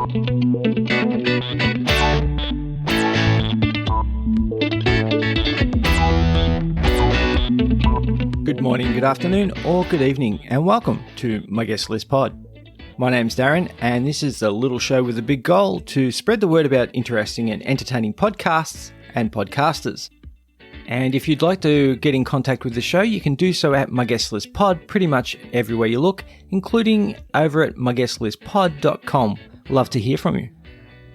Good morning, good afternoon, or good evening, and welcome to my guest list pod. My name's Darren, and this is a little show with a big goal to spread the word about interesting and entertaining podcasts and podcasters. And if you'd like to get in contact with the show, you can do so at My Guest List Pod pretty much everywhere you look, including over at myguestlistpod.com. Love to hear from you.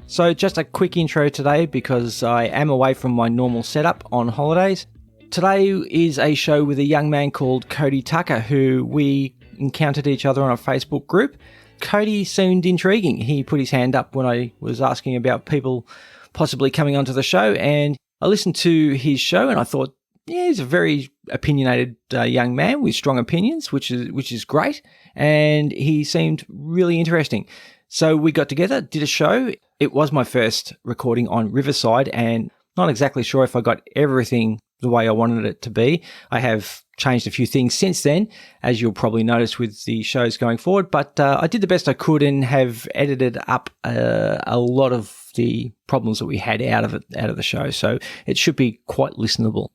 So just a quick intro today because I am away from my normal setup on holidays. Today is a show with a young man called Cody Tucker, who we encountered each other on a Facebook group. Cody seemed intriguing. He put his hand up when I was asking about people possibly coming onto the show, and I listened to his show and I thought, yeah, he's a very opinionated young man with strong opinions, which is great, and he seemed really interesting. So we got together, did a show. It was my first recording on Riverside, and not exactly sure if I got everything the way I wanted it to be. I have changed a few things since then, as you'll probably notice with the shows going forward, but I did the best I could and have edited up a lot of the problems that we had out of the show, so it should be quite listenable.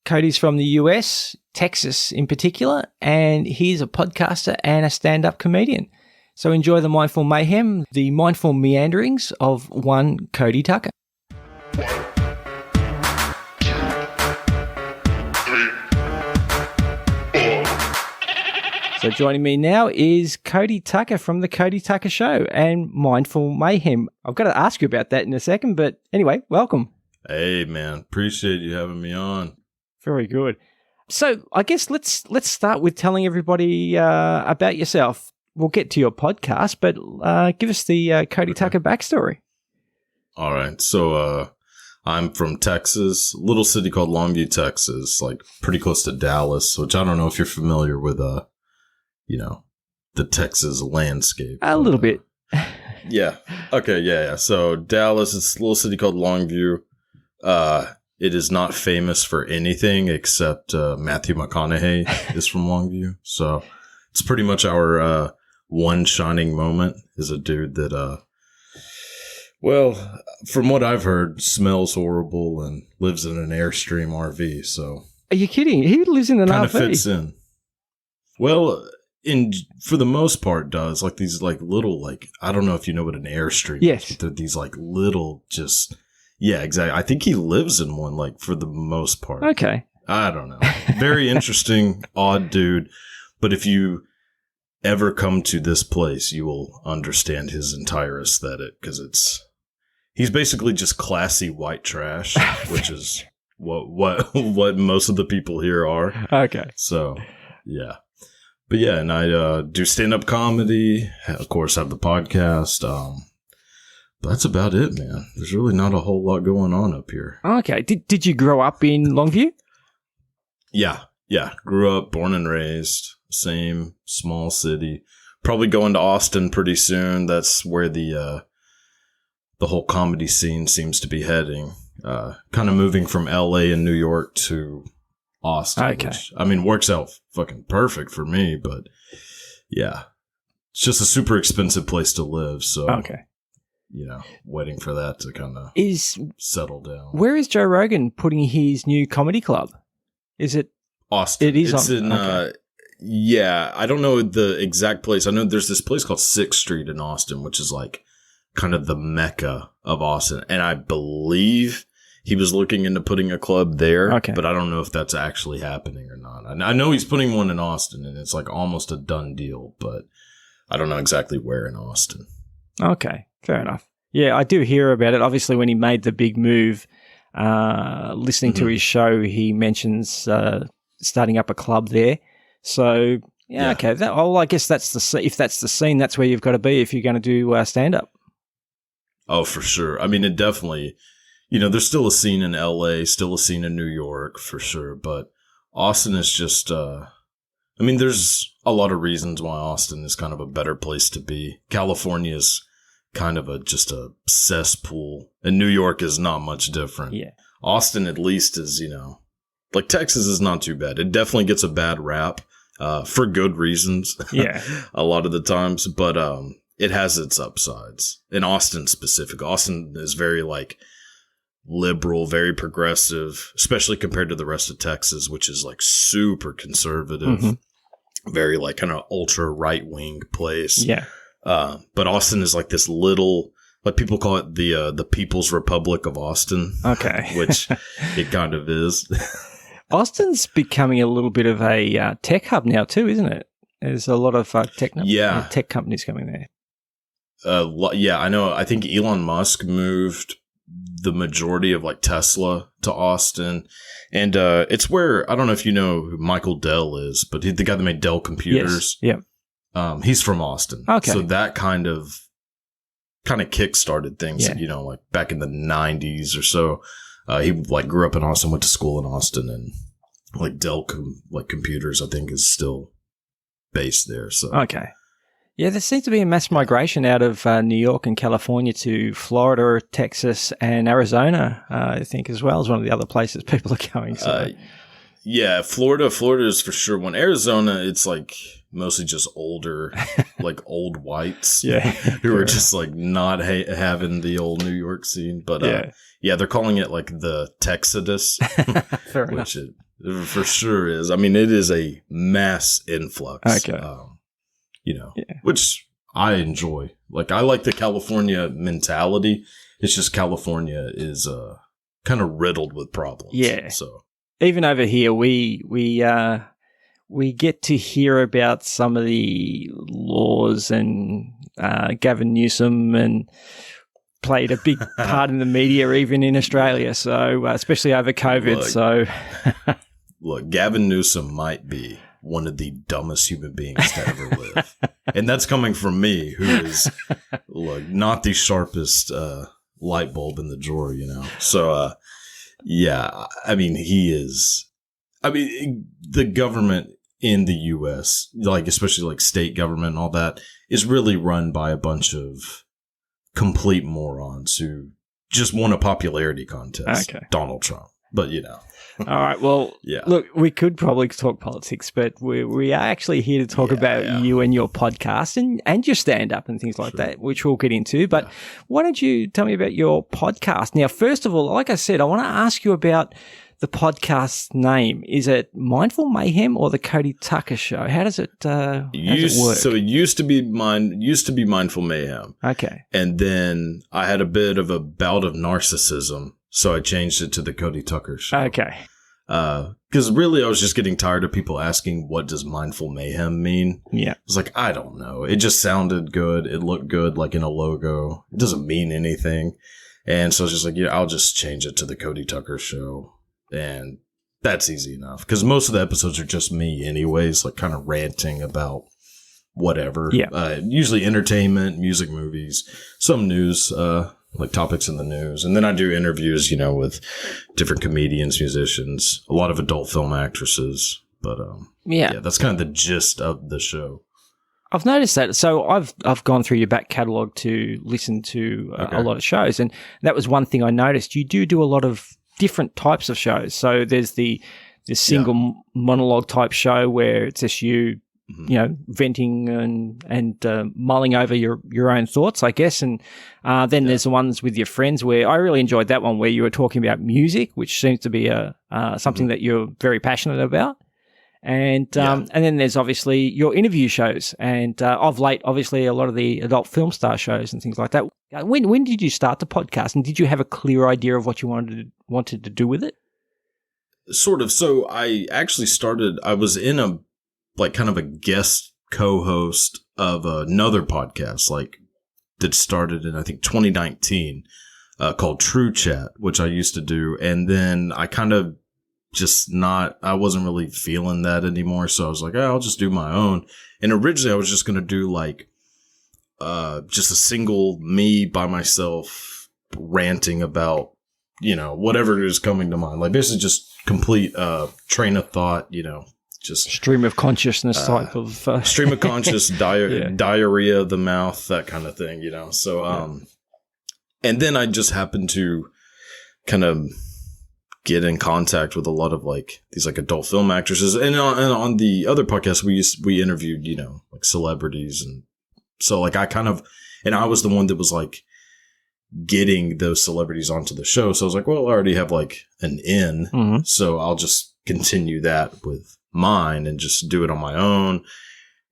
Cody's from the US, Texas in particular, and he's a podcaster and a stand-up comedian. So enjoy the mindful mayhem, the mindful meanderings of one Cody Tucker. So joining me now is Cody Tucker from the Cody Tucker Show and Mindful Mayhem. I've got to ask you about that in a second, but anyway, welcome. Hey, man. Appreciate you having me on. Very good. So I guess let's start with telling everybody about yourself. We'll get to your podcast, but give us the Cody Tucker backstory. All right. So I'm from Texas, a little city called Longview, Texas, like pretty close to Dallas, which I don't know if you're familiar with the Texas landscape. A little bit. Yeah. Okay. Yeah. So Dallas is a little city called Longview. It is not famous for anything except Matthew McConaughey is from Longview. So it's pretty much our one shining moment is a dude that, well, from what I've heard, smells horrible and lives in an Airstream RV. So are you kidding? He lives in an RV. Kind of fits in. Well, for the most part does, like these like little, like, I don't know if you know what an Airstream is. Yes. They're these like little just, yeah, exactly. I think he lives in one, like, for the most part. Okay. I don't know. Very interesting, odd dude. But if you ever come to this place, you will understand his entire aesthetic because he's basically just classy white trash, which is what most of the people here are. Okay. So, yeah. But yeah, and I do stand-up comedy, of course, have the podcast. But that's about it, man. There's really not a whole lot going on up here. Okay. Did you grow up in Longview? Yeah. Grew up, born and raised, same small city. Probably going to Austin pretty soon. That's where the whole comedy scene seems to be heading. Kind of moving from LA and New York to Austin, okay. Which, I mean, works out fucking perfect for me, but yeah, it's just a super expensive place to live. So, okay. Waiting for that to kind of settle down. Where is Joe Rogan putting his new comedy club? Is it Austin? It is. It's in. Okay. Yeah, I don't know the exact place. I know there's this place called 6th Street in Austin, which is like kind of the mecca of Austin, and I believe he was looking into putting a club there, okay. But I don't know if that's actually happening or not. I know he's putting one in Austin, and it's like almost a done deal, but I don't know exactly where in Austin. Okay, fair enough. Yeah, I do hear about it. Obviously, when he made the big move, listening to his show, he mentions starting up a club there. So, yeah. Okay. I guess if that's the scene, that's where you've got to be if you're going to do stand-up. Oh, for sure. I mean, it definitely... there's still a scene in LA, still a scene in New York for sure, but Austin is just, there's a lot of reasons why Austin is kind of a better place to be. California is kind of just a cesspool, and New York is not much different. Yeah. Austin at least is, like Texas is not too bad. It definitely gets a bad rap, for good reasons. Yeah. A lot of the times, but, it has its upsides. In Austin specific, Austin is very like liberal, very progressive, especially compared to the rest of Texas, which is like super conservative, very like kind of ultra right wing place. Yeah. But Austin is like this little, like people call it the People's Republic of Austin. Okay. Which it kind of is. Austin's becoming a little bit of a tech hub now too, isn't it? There's a lot of tech companies coming there. Yeah, I know. I think Elon Musk moved the majority of like Tesla to Austin. And it's where, I don't know if you know who Michael Dell is, but he's the guy that made Dell computers. Yes. Yeah. He's from Austin. Okay. So that kind of kick-started things, you know, like back in the 90s or so. He like grew up in Austin, went to school in Austin, and like Dell computers, I think, is still based there. So okay, yeah, there seems to be a mass migration out of New York and California to Florida, Texas, and Arizona. I think as well as one of the other places people are going. So. Yeah, Florida is for sure one. Arizona, it's like mostly just older, like old whites, who are just like not having the old New York scene. But yeah, they're calling it like the Texodus, which it for sure is. I mean, it is a mass influx. Okay. Which I enjoy. Like, I like the California mentality. It's just California is kind of riddled with problems. Yeah. So even over here, we get to hear about some of the laws, and Gavin Newsom and played a big part in the media, even in Australia. So especially over COVID. Look, Gavin Newsom might be one of the dumbest human beings to ever live, and that's coming from me, who is not the sharpest light bulb in the drawer, you know. So yeah, I mean, he is. I mean, the government in the U.S., like especially like state government and all that, is really run by a bunch of complete morons who just won a popularity contest. Okay. Donald Trump, but you know. All right. Well, look, we could probably talk politics, but we are actually here to talk about you and your podcast and your stand-up and things like that, which we'll get into. But why don't you tell me about your podcast? Now, first of all, like I said, I want to ask you about the podcast name. Is it Mindful Mayhem or the Cody Tucker Show? How does it work? So it used to be Mindful Mayhem. Okay. And then I had a bit of a bout of narcissism, so I changed it to the Cody Tucker Show. Okay. Because really I was just getting tired of people asking, what does Mindful Mayhem mean? Yeah. I was like, I don't know. It just sounded good. It looked good, like in a logo. It doesn't mean anything. And so I was just like, I'll just change it to the Cody Tucker Show. And that's easy enough, because most of the episodes are just me anyways, like kind of ranting about whatever. Yeah. Usually entertainment, music, movies, some news, like topics in the news. And then I do interviews, you know, with different comedians, musicians, a lot of adult film actresses. But yeah, that's kind of the gist of the show. I've noticed that. So I've gone through your back catalogue to listen to a lot of shows, and that was one thing I noticed. You do a lot of different types of shows. So there's the single monologue type show where it's just you, you know, venting and mulling over your own thoughts, I guess. And then there's the ones with your friends, where I really enjoyed that one, where you were talking about music, which seems to be something that you're very passionate about. And then there's obviously your interview shows, and of late, obviously, a lot of the adult film star shows and things like that. When did you start the podcast, and did you have a clear idea of what you wanted to do with it? Sort of. So I actually started. I was in a kind of a guest co-host of another podcast, that started in I think 2019, called True Chat, which I used to do, and then I kind of I wasn't really feeling that anymore. So I was like, I'll just do my own. And originally I was just going to do just a single me by myself ranting about, you know, whatever is coming to mind. Like basically just complete, train of thought, you know, just stream of consciousness type of, stream of conscious diarrhea of the mouth, that kind of thing, you know? So, and then I just happened to kind of get in contact with a lot of these adult film actresses, and on the other podcast we interviewed, you know, like celebrities and So like and I was the one that was like getting those celebrities onto the show. So I was like, well, I already have like an in. Mm-hmm. So I'll just continue that with mine and just do it on my own.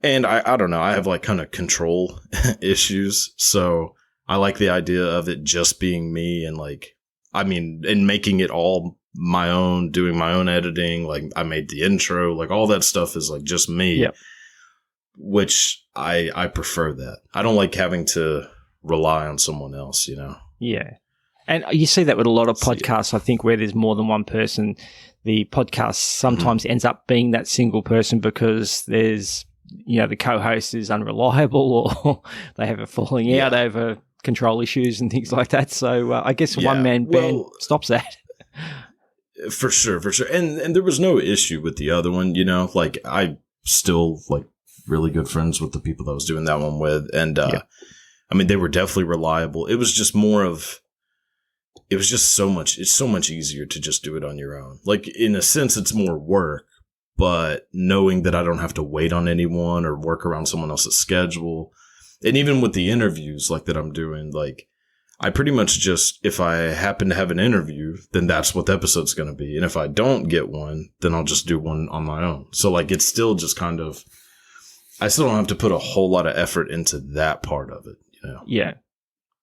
And I don't know, I have like kind of control issues. So I like the idea of it just being me and like, I mean, and making it all my own, doing my own editing. Like I made the intro, like all that stuff is like just me, Yep. which I prefer that. I don't like having to rely on someone else, you know? Yeah. And you see that with a lot of podcasts, I think, where there's more than one person. The podcast sometimes ends up being that single person because there's, you know, the co-host is unreliable or they have a falling out over control issues and things like that. So I guess a one-man band stops that. For sure. And there was no issue with the other one, you know? Like, I still, like, really good friends with the people that I was doing that one with. And, I mean, they were definitely reliable. It was just more of... It was just it's so much easier to just do it on your own. Like, in a sense, it's more work, but knowing that I don't have to wait on anyone or work around someone else's schedule. And even with the interviews like that I'm doing, like, I pretty much just, if I happen to have an interview, then that's what the episode's going to be. And if I don't get one, then I'll just do one on my own. So like, it's still just kind of, I still don't have to put a whole lot of effort into that part of it, you know? Yeah.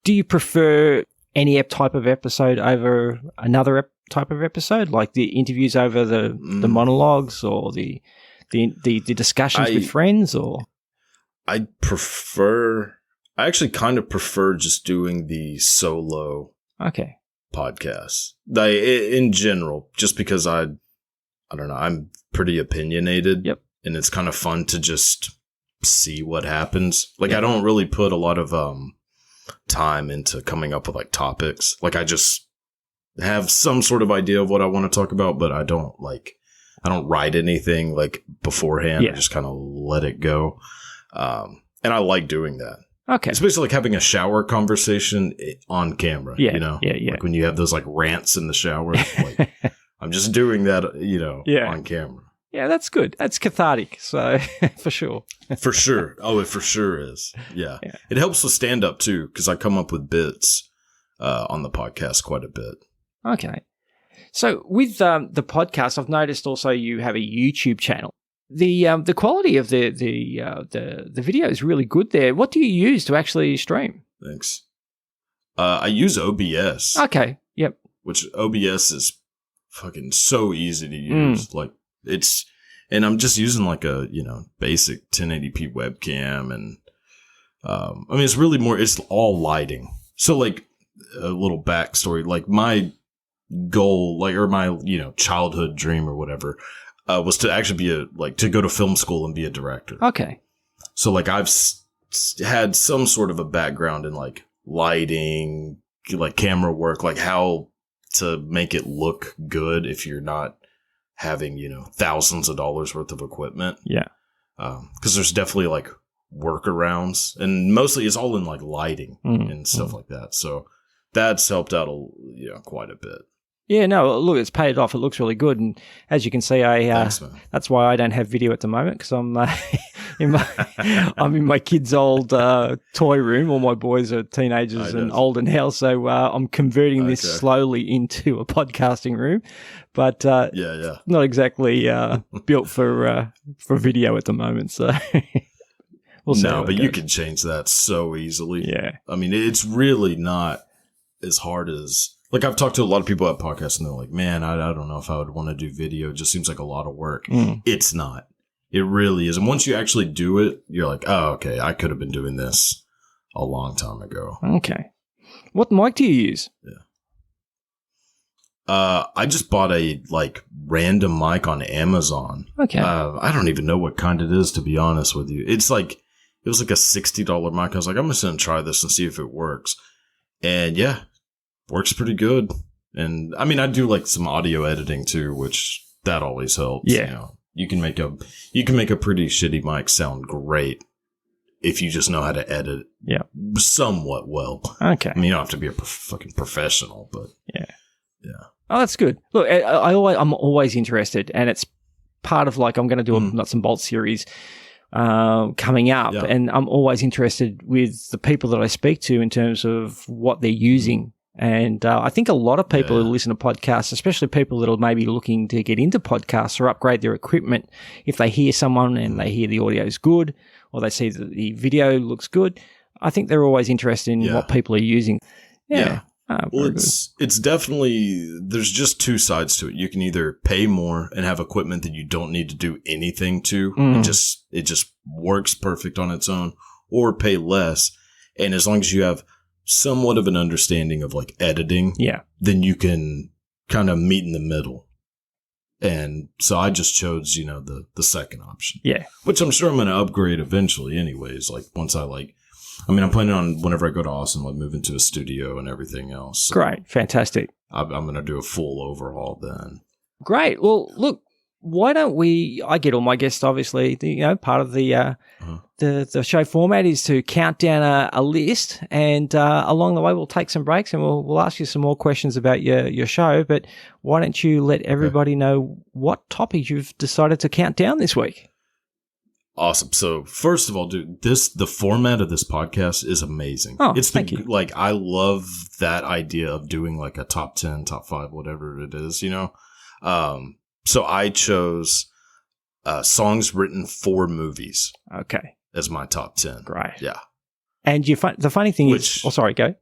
Do you prefer any type of episode over another type of episode, like the interviews over the monologues or the discussions with friends? Or I actually kind of prefer just doing the solo podcasts. In general, just because I don't know, I'm pretty opinionated. Yep. And it's kind of fun to just see what happens. Like, I don't really put a lot of time into coming up with like topics. Like, I just have some sort of idea of what I want to talk about, but I don't write anything like beforehand. I just kind of let it go. And I like doing that. Okay. It's basically like having a shower conversation on camera, you know? Yeah. Like when you have those like rants in the shower, like I'm just doing that, you know, on camera. Yeah, that's good. That's cathartic. So for sure. For sure. Oh, it for sure is. Yeah. It helps with stand up too, because I come up with bits on the podcast quite a bit. Okay. So with the podcast, I've noticed also you have a YouTube channel. The quality of the video is really good there. What do you use to actually stream? Thanks. I use OBS. Okay. Yep. Which OBS is fucking so easy to use. Like, and I'm just using like a, you know, basic 1080p webcam. And, I mean, it's really it's all lighting. So like a little backstory, like my goal, like, or my, you know, childhood dream or whatever, was to actually be to go to film school and be a director. Okay. So like I've had some sort of a background in like lighting, like camera work, like how to make it look good if you're not having, you know, thousands of dollars worth of equipment. Yeah. Because there's definitely like workarounds, and mostly it's all in like lighting and stuff like that. So that's helped out quite a bit. Yeah, no, look, it's paid off. It looks really good, and as you can see, Thanks, man. That's why I don't have video at the moment, because I'm I'm in my kids' old toy room. All my boys are teenagers and old and hell, so I'm converting this slowly into a podcasting room, but not exactly built for video at the moment. So we'll see. No, but you can change that so easily. Yeah, I mean, it's really not as hard as. Like, I've talked to a lot of people at podcasts, and they're like, man, I don't know if I would want to do video. It just seems like a lot of work. It's not. It really is. And once you actually do it, you're like, oh, okay, I could have been doing this a long time ago. Okay. What mic do you use? Yeah. I just bought a, like, random mic on Amazon. Okay. I don't even know what kind it is, to be honest with you. It was like a $60 mic. I was like, I'm just going to try this and see if it works. And, yeah. Works pretty good. And I mean, I do like some audio editing too, which that always helps. Yeah. You know, you can make a pretty shitty mic sound great if you just know how to edit somewhat well. Okay. I mean, you don't have to be a fucking professional, but yeah. Oh, that's good. Look, I'm always interested, and it's part of like, I'm going to do a nuts and bolts series coming up. Yeah. And I'm always interested with the people that I speak to in terms of what they're using. And I think a lot of people who listen to podcasts, especially people that are maybe looking to get into podcasts or upgrade their equipment, if they hear someone and they hear the audio is good or they see that the video looks good, I think they're always interested in what people are using. Yeah. Well, it's definitely, there's just two sides to it. You can either pay more and have equipment that you don't need to do anything to. It just works perfect on its own, or pay less. And as long as you have somewhat of an understanding of like editing, then you can kind of meet in the middle. And so I just chose, the second option. Yeah. Which I'm sure I'm going to upgrade eventually anyways. Like once I'm planning on whenever I go to Austin, like move into a studio and everything else. So Great. Fantastic. I'm going to do a full overhaul then. Great. Well, look, why don't I get all my guests, obviously, part of the show format is to count down a list, and along the way we'll take some breaks and we'll ask you some more questions about your show. But why don't you let everybody know what topics you've decided to count down this week? Awesome. So first of all, dude, the format of this podcast is amazing. Oh, thank you. Like, I love that idea of doing like a top 10, top 5, whatever it is, So I chose songs written for movies. Okay. As my top 10. Great. Yeah. And the funny thing is, sorry, go.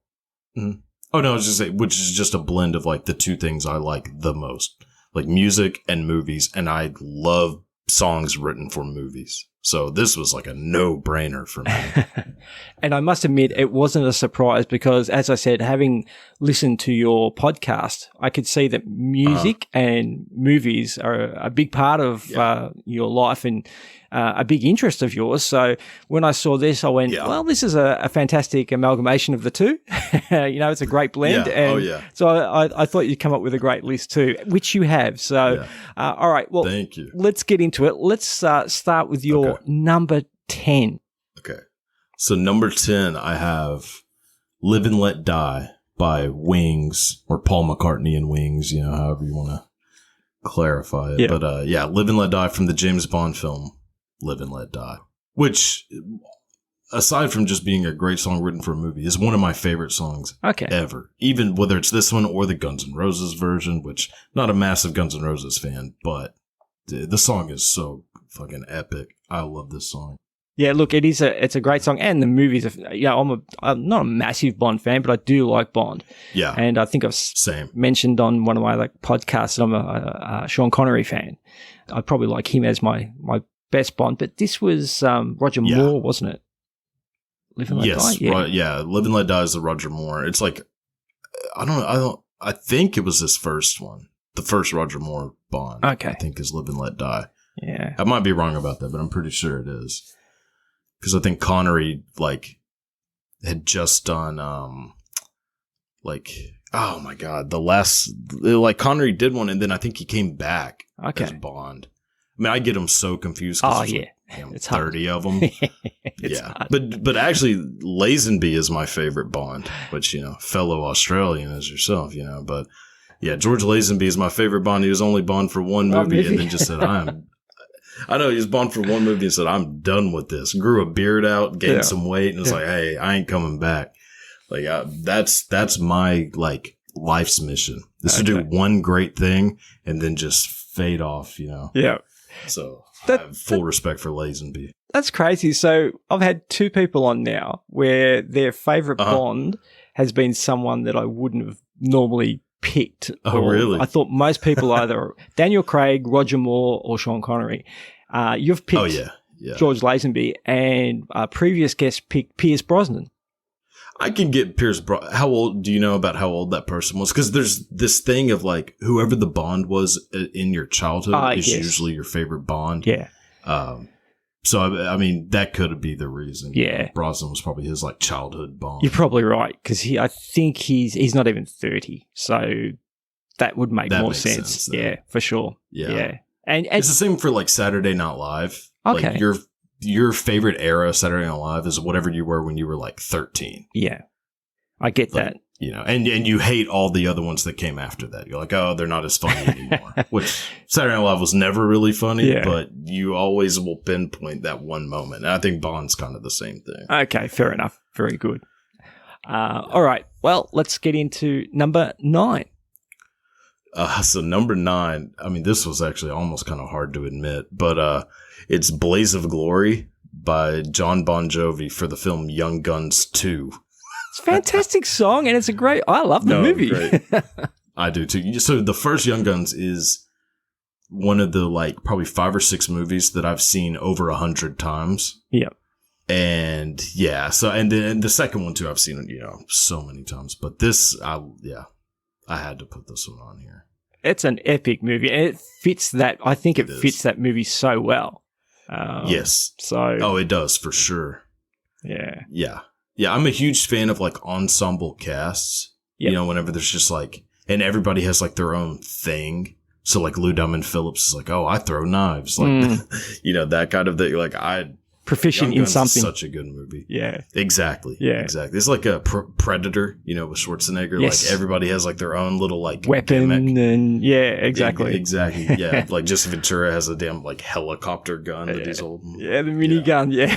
Mm-hmm. Oh, no, I was just saying, which is just a blend of like the two things I like the most, like music and movies. And I love songs written for movies. So this was like a no-brainer for me. And I must admit, it wasn't a surprise because, as I said, having listened to your podcast, I could see that music and movies are a big part of your life and a big interest of yours. So when I saw this, I went, well, this is a fantastic amalgamation of the two. It's a great blend. Yeah. And so I thought you'd come up with a great list too, which you have. So, all right. Well, thank you. Let's get into it. Let's start with your number 10. Okay. So number 10, I have Live and Let Die by Wings, or Paul McCartney and Wings, however you want to clarify it. Yeah. But Live and Let Die from the James Bond film, Live and Let Die, which, aside from just being a great song written for a movie, is one of my favorite songs ever. Even whether it's this one or the Guns N' Roses version, which not a massive Guns N' Roses fan, but the song is so fucking epic. I love this song. Yeah, look, it's a great song, and the movies. I'm not a massive Bond fan, but I do like Bond. Yeah, and I think I've mentioned on one of my podcasts that I'm a Sean Connery fan. I probably like him as my best Bond, but this was Roger Moore, wasn't it? Live and Let Die. Live and Let Die is the Roger Moore. It's like I think it was his first one, the first Roger Moore Bond. Okay, I think is Live and Let Die. Yeah, I might be wrong about that, but I'm pretty sure it is. Because I think Connery, had just done, oh my God, Connery did one, and then I think he came back as Bond. I mean, I get them so confused. It's 30 hard. Of them. Hard. But actually, Lazenby is my favorite Bond, which, fellow Australian as yourself, but yeah, George Lazenby is my favorite Bond. He was only Bond for one movie and then just said, I know he was Bond for one movie and said, I'm done with this. Grew a beard out, gained some weight, and it's like, hey, I ain't coming back. That's my life's mission. Is to do one great thing and then just fade off, Yeah. So I have full respect for Lazenby. That's crazy. So I've had two people on now where their favorite Bond has been someone that I wouldn't have normally picked. Oh, really? I thought most people either Daniel Craig, Roger Moore, or Sean Connery. You've picked George Lazenby, and previous guest picked Pierce Brosnan. I can get Pierce Brosnan. How old do you know about how old that person was? Because there's this thing of whoever the Bond was in your childhood is usually your favorite Bond. Yeah. So I mean that could be the reason. Yeah. Brosnan was probably his childhood Bond. You're probably right, because I think he's not even 30, so that would make more sense. Yeah, for sure. Yeah. And it's the same for Saturday Night Live. Okay. Your favorite era of Saturday Night Live is whatever you were when you were 13. Yeah. I get that. You know, and you hate all the other ones that came after that. You're like, oh, they're not as funny anymore. Which Saturday Night Live was never really funny, but you always will pinpoint that one moment. And I think Bond's kind of the same thing. Okay, fair enough. Very good. All right. Well, let's get into number 9. So number 9, I mean, this was actually almost kind of hard to admit, but it's Blaze of Glory by John Bon Jovi for the film Young Guns 2. It's a fantastic song, and it's I love the movie. Great. I do too. So the first Young Guns is one of the like probably 5 or 6 movies that I've seen over 100 times. Yeah. And yeah, so and then the second one too, I've seen it, so many times. But this, I had to put this one on here. It's an epic movie, and it fits that. I think it fits that movie so well. Yes. So. It does for sure. Yeah. Yeah. Yeah, I'm a huge fan of like ensemble casts. Yep. Whenever there's just like, and everybody has like their own thing. So like Lou Diamond Phillips is like, oh, I throw knives, like that kind of thing. Like proficient in something. Such a good movie. Yeah, exactly. Yeah, exactly. It's like a Predator, with Schwarzenegger. Yes. Like everybody has like their own little like weapon, gimmick. And exactly, exactly. Yeah, like Jesse Ventura has a damn like helicopter gun that he's holding. Yeah, the minigun. Yeah,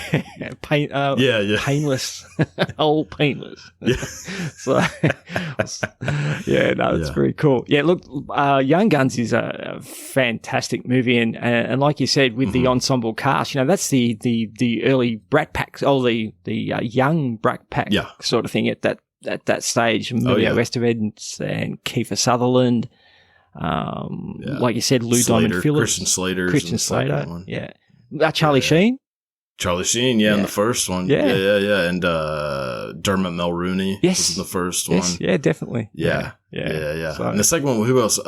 painless, all painless. Yeah. So, it's very cool. Yeah, look, Young Guns is a fantastic movie, and like you said, with the ensemble cast, that's the early Brat Pack, the young Brat Pack sort of thing at that stage. Emilio Estevez and Kiefer Sutherland, like you said, Lou Diamond Phillips, Christian Slater, Charlie Sheen. Charlie Sheen, in the first one. Yeah. And Dermot Mulroney was in the first one. Yeah, definitely. Yeah. So, and the second one, who else?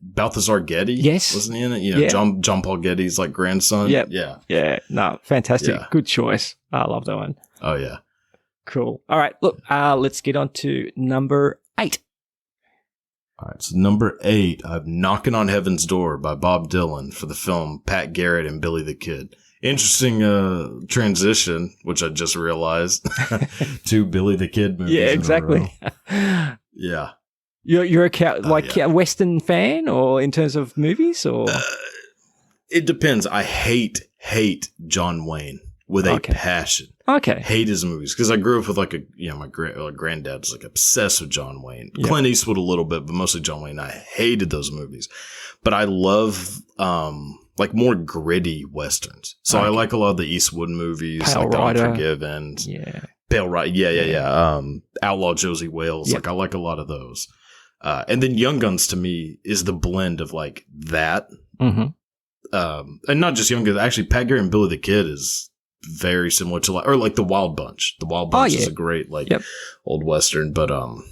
Balthazar Getty. Yes. Wasn't he in it? John Paul Getty's like grandson. Yep. Yeah. No, fantastic. Yeah. Good choice. I love that one. Oh, yeah. Cool. All right. Look, let's get on to number 8. All right. So number 8, I have Knocking on Heaven's Door by Bob Dylan for the film Pat Garrett and Billy the Kid. Interesting transition, which I just realized, to Billy the Kid movies. Yeah, exactly. Yeah. You're a Western fan, or in terms of movies, or it depends. I hate John Wayne with a passion. Okay, hate his movies because I grew up with my granddad's like obsessed with John Wayne. Yep. Clint Eastwood a little bit, but mostly John Wayne. I hated those movies, but I love like more gritty westerns. So I like a lot of the Eastwood movies, Pale like Rider. The Unforgiven. Yeah. Pale Rider. Yeah. Outlaw Josie Wales. Yep. Like I like a lot of those. And then Young Guns to me is the blend of like that. Mm-hmm. And not just Young Guns. Actually, Pat Garrett and Billy the Kid is very similar to like The Wild Bunch. The Wild Bunch is a great old Western, but or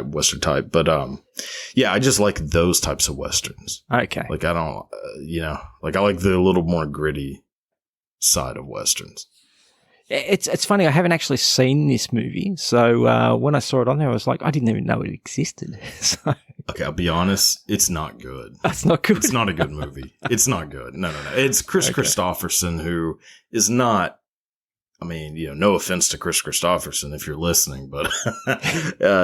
Western type. But I just like those types of Westerns. Okay. Like I don't, like I like the little more gritty side of Westerns. It's funny. I haven't actually seen this movie, so when I saw it on there, I was like, I didn't even know it existed. So. Okay, I'll be honest. It's not good. That's not good. It's not a good movie. It's not good. No. It's Chris Christopherson, who is not. I mean, no offense to Chris Christopherson if you're listening, but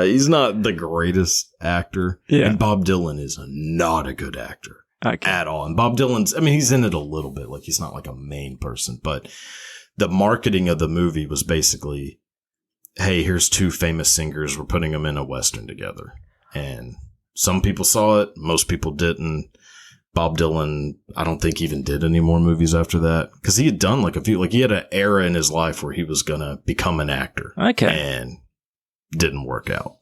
he's not the greatest actor. Yeah. And Bob Dylan is not a good actor at all. And Bob Dylan's, he's in it a little bit. Like, he's not like a main person, but the marketing of the movie was basically, hey, here's 2 famous singers. We're putting them in a Western together. And some people saw it. Most people didn't. Bob Dylan, I don't think even did any more movies after that because he had done like a few, like he had an era in his life where he was going to become an actor. Okay. And didn't work out.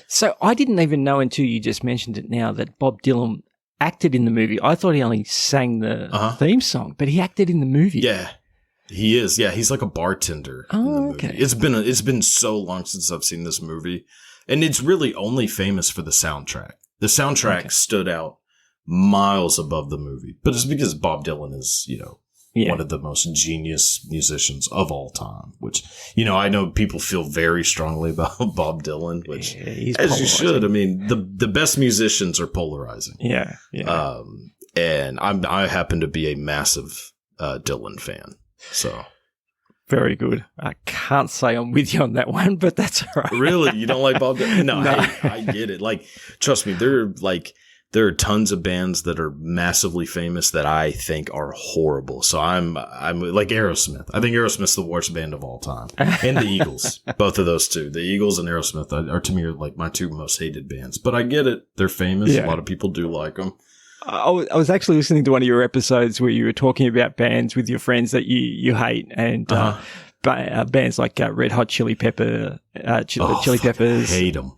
So I didn't even know until you just mentioned it now that Bob Dylan acted in the movie. I thought he only sang the theme song, but he acted in the movie. Yeah, he is. Yeah, he's like a bartender in the movie. It's been so long since I've seen this movie, and it's really only famous for the soundtrack. The soundtrack stood out miles above the movie, but it's because Bob Dylan is, one of the most genius musicians of all time, which, I know people feel very strongly about Bob Dylan, which he's as you should. The best musicians are polarizing. Yeah. And I happen to be a massive Dylan fan. So Very good. I can't say I'm with you on that one, but that's all right. Really? You don't like Bob Dylan? No, No. I get it. Like, trust me, there are tons of bands that are massively famous that I think are horrible. So I'm like Aerosmith. I think Aerosmith's the worst band of all time. And the Eagles. Both of those two. The Eagles and Aerosmith are to me like my two most hated bands. But I get it. They're famous. Yeah. A lot of people do like them. I was actually listening to one of your episodes where you were talking about bands with your friends that you hate, and bands like Red Hot Chili Peppers, Hate them.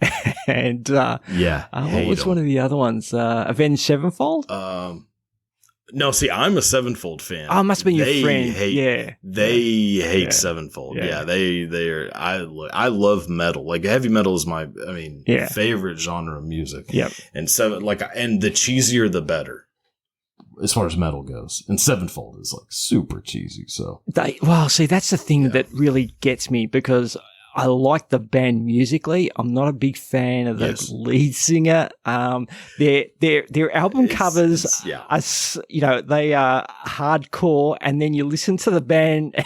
and what was them. one of the other ones? Avenged Sevenfold. No, see, I'm a Sevenfold fan. Oh, it must have been your friend. They hate Sevenfold. Yeah. They're. I love metal. Like heavy metal is my, favorite genre of music. Yep. And and the cheesier the better, as far as metal goes. And Sevenfold is like super cheesy. So see, that's the thing that really gets me, because I like the band musically. I'm not a big fan of the lead singer. Their album covers are, they are hardcore, and then you listen to the band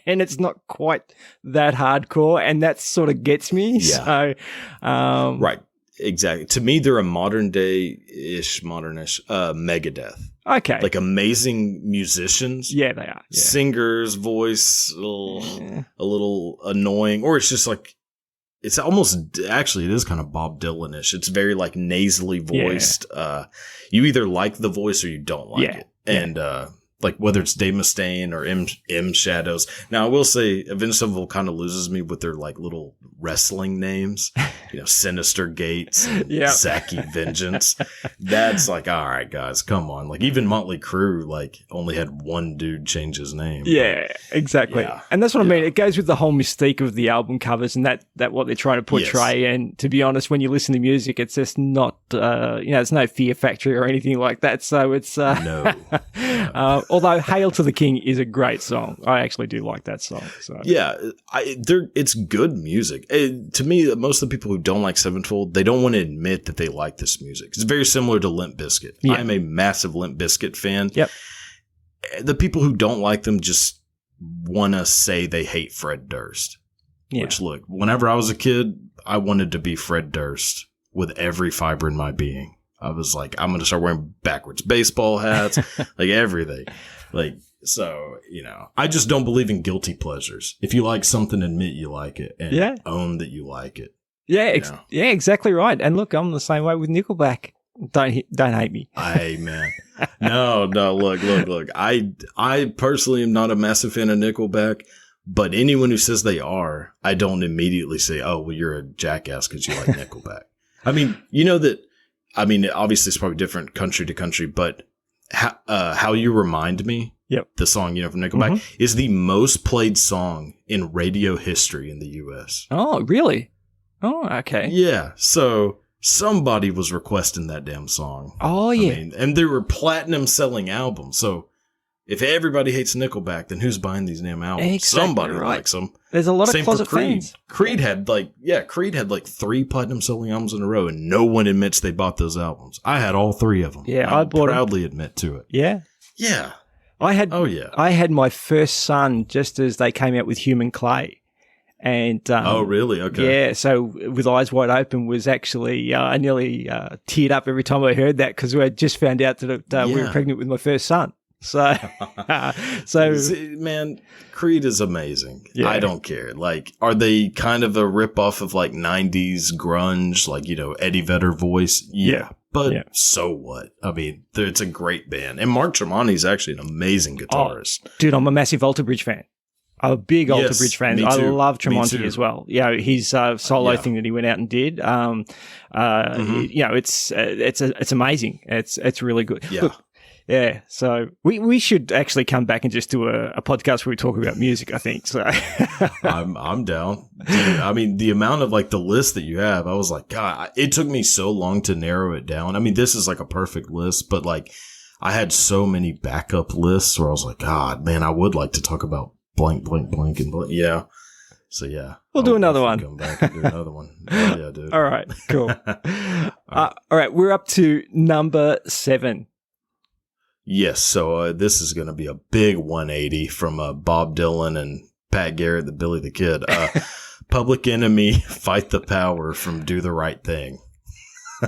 and it's not quite that hardcore, and that sort of gets me. Yeah. So, right. Exactly. To me, they're a modernish Megadeth. Okay. Like amazing musicians. Yeah, they are. Yeah. Singers, voice, a little annoying. Or it's just like, it's almost, actually, it is kind of Bob Dylan-ish. It's very like nasally voiced. Yeah. You either like the voice or you don't like it. And, like whether it's Dave Mustaine or M Shadows. Now I will say Avenged Sevenfold kind of loses me with their like little wrestling names, Sinister Gates, and Zaki Vengeance. That's like, all right, guys, come on. Like even Motley Crue, like only had one dude change his name. Yeah, exactly. Yeah. And that's what I mean. It goes with the whole mystique of the album covers and that what they're trying to portray. Yes. And to be honest, when you listen to music, it's just not, it's no Fear Factory or anything like that. So it's, no. Although Hail to the King is a great song. I actually do like that song. So. Yeah, it's good music. To me, most of the people who don't like Sevenfold, they don't want to admit that they like this music. It's very similar to Limp Bizkit. Yeah. I'm a massive Limp Bizkit fan. Yep. The people who don't like them just want to say they hate Fred Durst. Yeah. Which, look, whenever I was a kid, I wanted to be Fred Durst with every fiber in my being. I was like, I'm going to start wearing backwards baseball hats, like everything. Like, so, I just don't believe in guilty pleasures. If you like something, admit you like it and own that you like it. Yeah, exactly right. And look, I'm the same way with Nickelback. Don't hate me. Hey, man. No, look. I personally am not a massive fan of Nickelback, but anyone who says they are, I don't immediately say, oh, well, you're a jackass because you like Nickelback. I mean, obviously it's probably different country to country, but How You Remind Me, the song, from Nickelback, is the most played song in radio history in the U.S. Oh, really? Oh, okay. Yeah. So somebody was requesting that damn song. Oh, yeah. And they were platinum selling albums. So if everybody hates Nickelback, then who's buying these damn albums? Exactly somebody right. likes them. There's a lot Same of closet for Creed. fans. Creed had like 3 platinum selling albums in a row, and no one admits they bought those albums. I had all 3 of them. Yeah, I proudly admit to it. Yeah. Yeah. I had my first son just as they came out with Human Clay. And oh, really? Okay. Yeah, so With Eyes Wide Open was actually, I nearly teared up every time I heard that because I just found out that we were pregnant with my first son. So, man, Creed is amazing. Yeah. I don't care. Like, are they kind of a ripoff of like 90s grunge, like, Eddie Vedder voice? Yeah. But so what? I mean, it's a great band. And Mark Tremonti's actually an amazing guitarist. Oh, dude, I'm a massive Alter Bridge fan. I'm a big Alter Bridge fan. I love Tremonti as well. His solo thing that he went out and did. It's amazing. It's really good. Yeah. Look, yeah, so we should actually come back and just do a podcast where we talk about music, I think. So I'm down. Dude, I mean, the amount of like the list that you have, I was like, God, it took me so long to narrow it down. I mean, this is like a perfect list, but like I had so many backup lists where I was like, God, man, I would like to talk about blank, blank, blank, and blank. Yeah. So yeah. We'll do another one. Come back and do another one. Oh, yeah, dude. All right, cool. All right, we're up to number 7. Yes, so this is going to be a big 180 from Bob Dylan and Pat Garrett, the Billy the Kid. Public Enemy, Fight the Power from Do the Right Thing.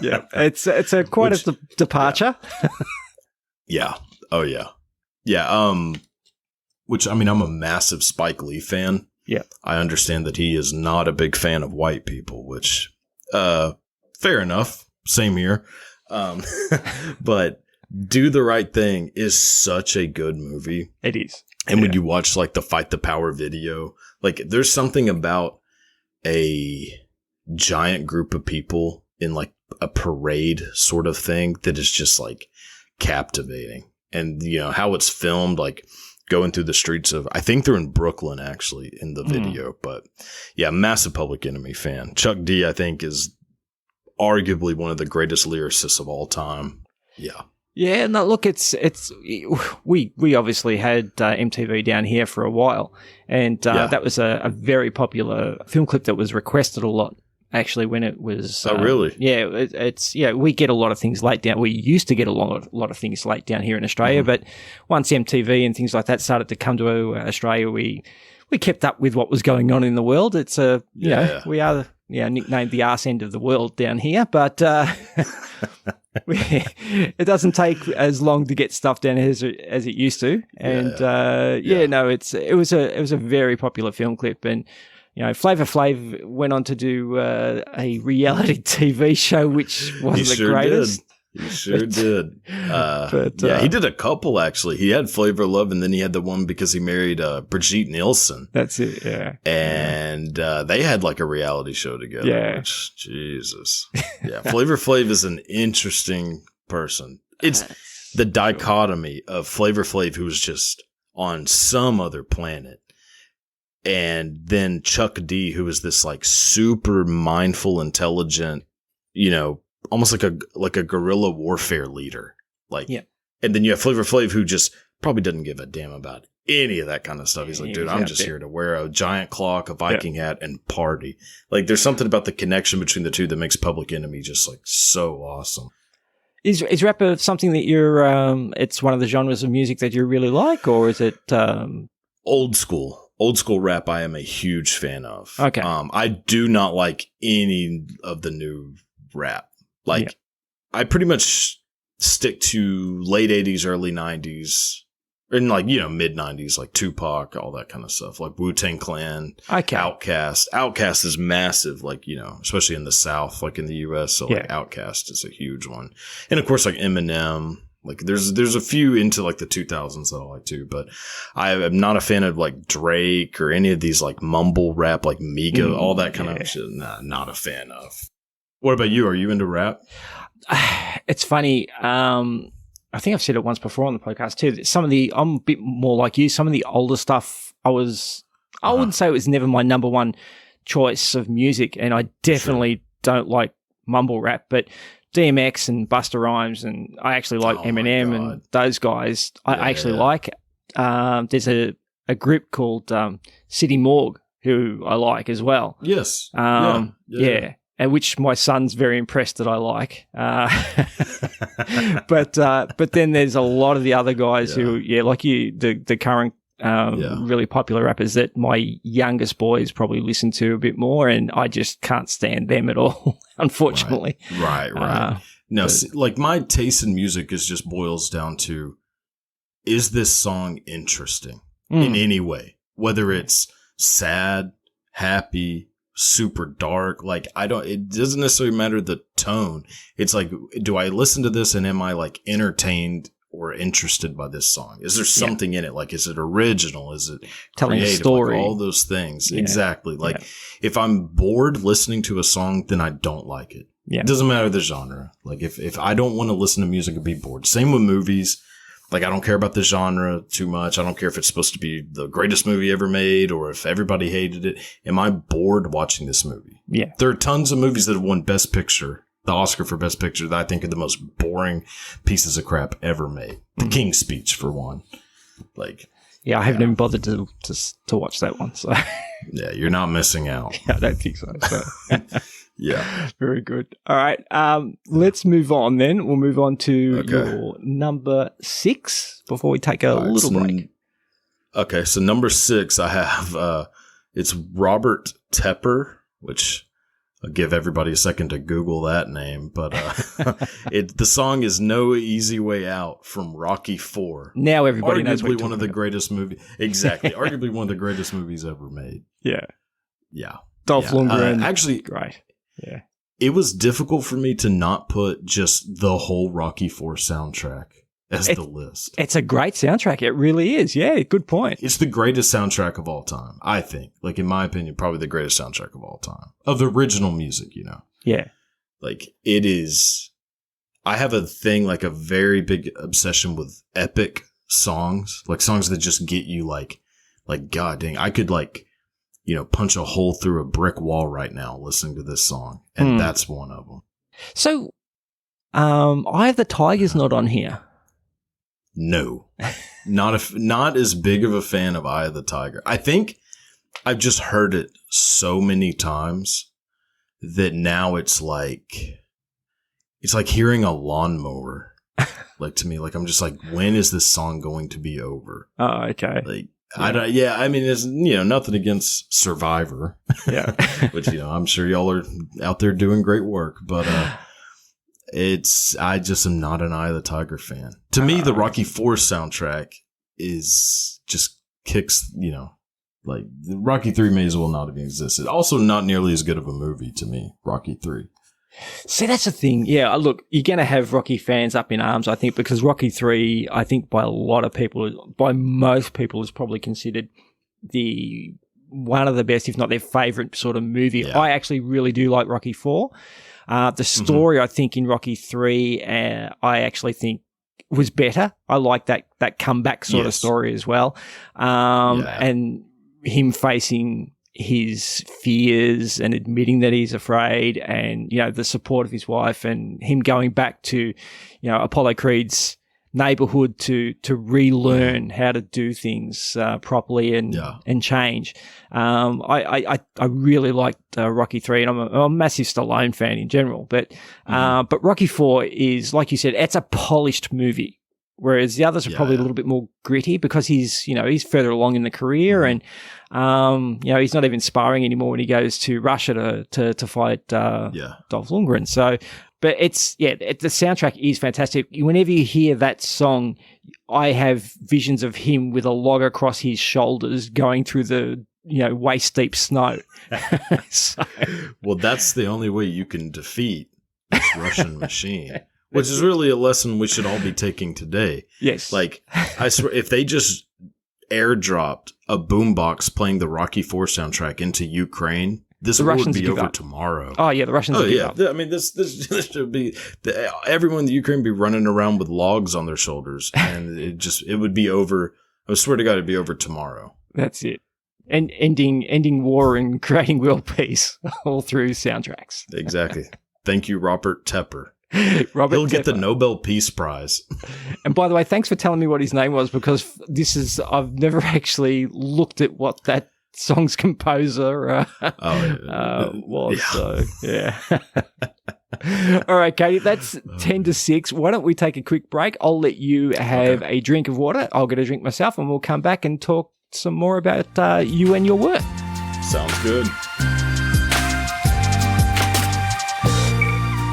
Yeah, it's a quite a departure. Yeah. Oh yeah. Yeah. Which, I mean, I'm a massive Spike Lee fan. Yeah. I understand that he is not a big fan of white people, which, fair enough. Same here. But Do the Right Thing is such a good movie. It is. And when you watch like the Fight the Power video, like there's something about a giant group of people in like a parade sort of thing that is just like captivating. And you know how it's filmed, like going through the streets of, I think they're in Brooklyn actually in the video, but yeah, massive Public Enemy fan. Chuck D, I think, is arguably one of the greatest lyricists of all time. Yeah. Yeah, no, look, we obviously had MTV down here for a while, and that was a very popular film clip that was requested a lot, actually, when it was... Oh, really? Yeah, we get a lot of things late down. We used to get a lot of things late down here in Australia, but once MTV and things like that started to come to Australia, we kept up with what was going on in the world. It's you know, we are nicknamed the arse end of the world down here, but... it doesn't take as long to get stuff down as it used to, and it was a very popular film clip, and you know, Flavor Flav went on to do a reality TV show, which wasn't the greatest. He sure did. He did a couple, actually. He had Flavor of Love, and then he had the one because he married Brigitte Nielsen. That's it, yeah. And they had like a reality show together. Yeah. Which, Jesus. Yeah, Flavor Flav is an interesting person. It's the dichotomy of Flavor Flav, who was just on some other planet, and then Chuck D, who is this like super mindful, intelligent, you know, almost like a guerrilla warfare leader. Like, and then you have Flavor Flav, who just probably doesn't give a damn about any of that kind of stuff. He's like, dude, I'm just here to wear a giant clock, a Viking hat, and party. Like, there's something about the connection between the two that makes Public Enemy just like so awesome. Is rap something that you're? It's one of the genres of music that you really like, or is it old school? Old school rap, I am a huge fan of. Okay, I do not like any of the new rap. Like, I pretty much stick to late 80s, early 90s, and like, you know, mid 90s, like Tupac, all that kind of stuff, like Wu-Tang Clan, Outkast. Outkast is massive, like, you know, especially in the South, like in the US. So like Outkast is a huge one. And of course, like Eminem, like there's a few into like the 2000s that I like too, but I am not a fan of like Drake or any of these like mumble rap, like Migo, all that kind of shit. Nah, not a fan of. What about you? Are you into rap? It's funny. I think I've said it once before on the podcast too. I'm a bit more like you. Some of the older stuff, I wouldn't say it was never my number one choice of music, and I definitely don't like mumble rap. But DMX and Busta Rhymes, and I actually like Eminem and those guys. I actually like. There's a group called City Morgue who I like as well. Yes. And which my son's very impressed that I like. But then there's a lot of the other guys who, like you, the current really popular rappers that my youngest boys probably listen to a bit more, and I just can't stand them at all, unfortunately. Right. No, like my taste in music just boils down to, is this song interesting in any way? Whether it's sad, happy, super dark, like it doesn't necessarily matter the tone. It's like, do I listen to this and am I like entertained or interested by this song? Is there something in it? Like, is it original? Is it telling creative? a story? Like, all those things. Exactly. Like if I'm bored listening to a song, then I don't like it. It doesn't matter the genre. Like if I don't want to listen to music and be bored. Same with movies. Like, I don't care about the genre too much. I don't care if it's supposed to be the greatest movie ever made or if everybody hated it. Am I bored watching this movie? Yeah. There are tons of movies that have won Best Picture, the Oscar for Best Picture, that I think are the most boring pieces of crap ever made. The King's Speech, for one. Like, I haven't even bothered to watch that one. So yeah, you're not missing out. I don't think so. Yeah. Very good. All right. Let's move on then. We'll move on to your number 6 before we take a little break. Okay, so number 6, I have it's Robert Tepper, which I'll give everybody a second to Google that name, but the song is "No Easy Way Out" from Rocky IV. Now everybody knows what arguably one of the greatest movies. Exactly, arguably one of the greatest movies ever made. Yeah. Dolph Lundgren, actually, great. Yeah, it was difficult for me to not put just the whole Rocky IV soundtrack as the list. It's a great soundtrack. It really is. Yeah, good point. It's the greatest soundtrack of all time, I think. Like, in my opinion, probably the greatest soundtrack of all time. Of original music, you know? Yeah. Like, it is... I have a thing, like a very big obsession with epic songs. Like, songs that just get you, like God dang, I could, like, you know, punch a hole through a brick wall right now listening to this song. And that's one of them. So, Eye of the Tiger's not on here. No, not as big of a fan of Eye of the Tiger. I think I've just heard it so many times that now it's like hearing a lawnmower. Like, to me, like, I'm just like, when is this song going to be over? Oh, okay. Like, I mean, it's, you know, nothing against Survivor. Yeah. Which, you know, I'm sure y'all are out there doing great work, but, I just am not an Eye of the Tiger fan. To me, the Rocky IV soundtrack is just kicks, you know, like Rocky III may as well not have existed. Also, not nearly as good of a movie to me, Rocky III. See, that's the thing. Yeah, look, you're going to have Rocky fans up in arms, I think, because Rocky III, I think by a lot of people, by most people, is probably considered one of the best, if not their favorite sort of movie. Yeah. I actually really do like Rocky IV. The story, I think, in Rocky III, I actually think was better. I like that comeback sort of story as well. And him facing his fears and admitting that he's afraid, and, you know, the support of his wife, and him going back to, you know, Apollo Creed's neighborhood to relearn how to do things properly and change. I really liked Rocky III, and I'm a massive Stallone fan in general, but Rocky IV is, like you said, it's a polished movie, whereas the others are probably a little bit more gritty because he's further along in the career, and you know, he's not even sparring anymore when he goes to Russia to fight Dolph Lundgren. So, but the soundtrack is fantastic. Whenever you hear that song, I have visions of him with a log across his shoulders going through the, you know, waist deep snow. Well, that's the only way you can defeat this Russian machine, which is really a lesson we should all be taking today. Yes. Like, I swear, if they just airdropped a boombox playing the Rocky IV soundtrack into Ukraine, this war would be over tomorrow. Oh, yeah, the Russians would give up. I mean, this should be everyone in the Ukraine would be running around with logs on their shoulders, and it would be over. I swear to God, it'd be over tomorrow. That's it. And ending war and creating world peace all through soundtracks. Exactly. Thank you, Robert Tepper. He'll get the Nobel Peace Prize. And by the way, thanks for telling me what his name was, because I've never actually looked at what that song's composer was. Yeah. So, yeah. All right, Katie, that's 10-6. Why don't we take a quick break? I'll let you have a drink of water. I'll get a drink myself, and we'll come back and talk some more about you and your work. Sounds good.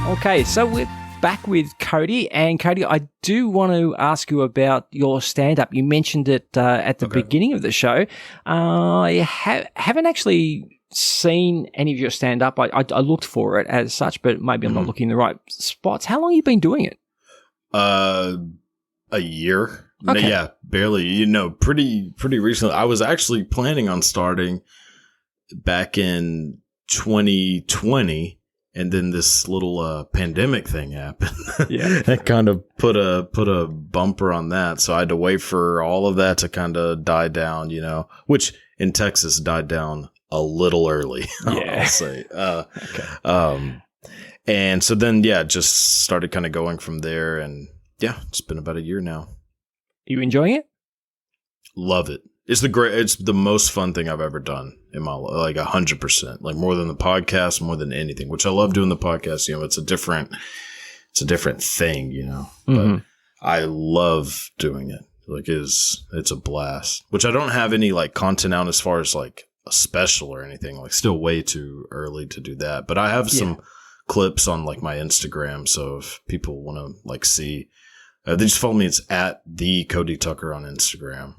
Okay, so we're back with Cody. And Cody, I do want to ask you about your stand-up. You mentioned it at the beginning of the show. I haven't actually seen any of your stand-up. I looked for it as such, but maybe I'm not looking in the right spots. How long have you been doing it? A year. Okay. Yeah, barely. You know, pretty recently. I was actually planning on starting back in 2020. And then this little pandemic thing happened. Yeah, that kind of put a bumper on that. So I had to wait for all of that to kind of die down, you know, which in Texas died down a little early. Yeah. I'll say. And so then just started kind of going from there, and it's been about a year now. Are you enjoying it? Love it. It's the most fun thing I've ever done in my life, like 100%, like more than the podcast, more than anything, which I love doing the podcast. You know, it's a different thing, you know, but I love doing it. Like it's a blast, which I don't have any like content out as far as like a special or anything, like still way too early to do that. But I have some clips on like my Instagram. So if people want to like see, they just follow me. It's at the Cody Tucker on Instagram.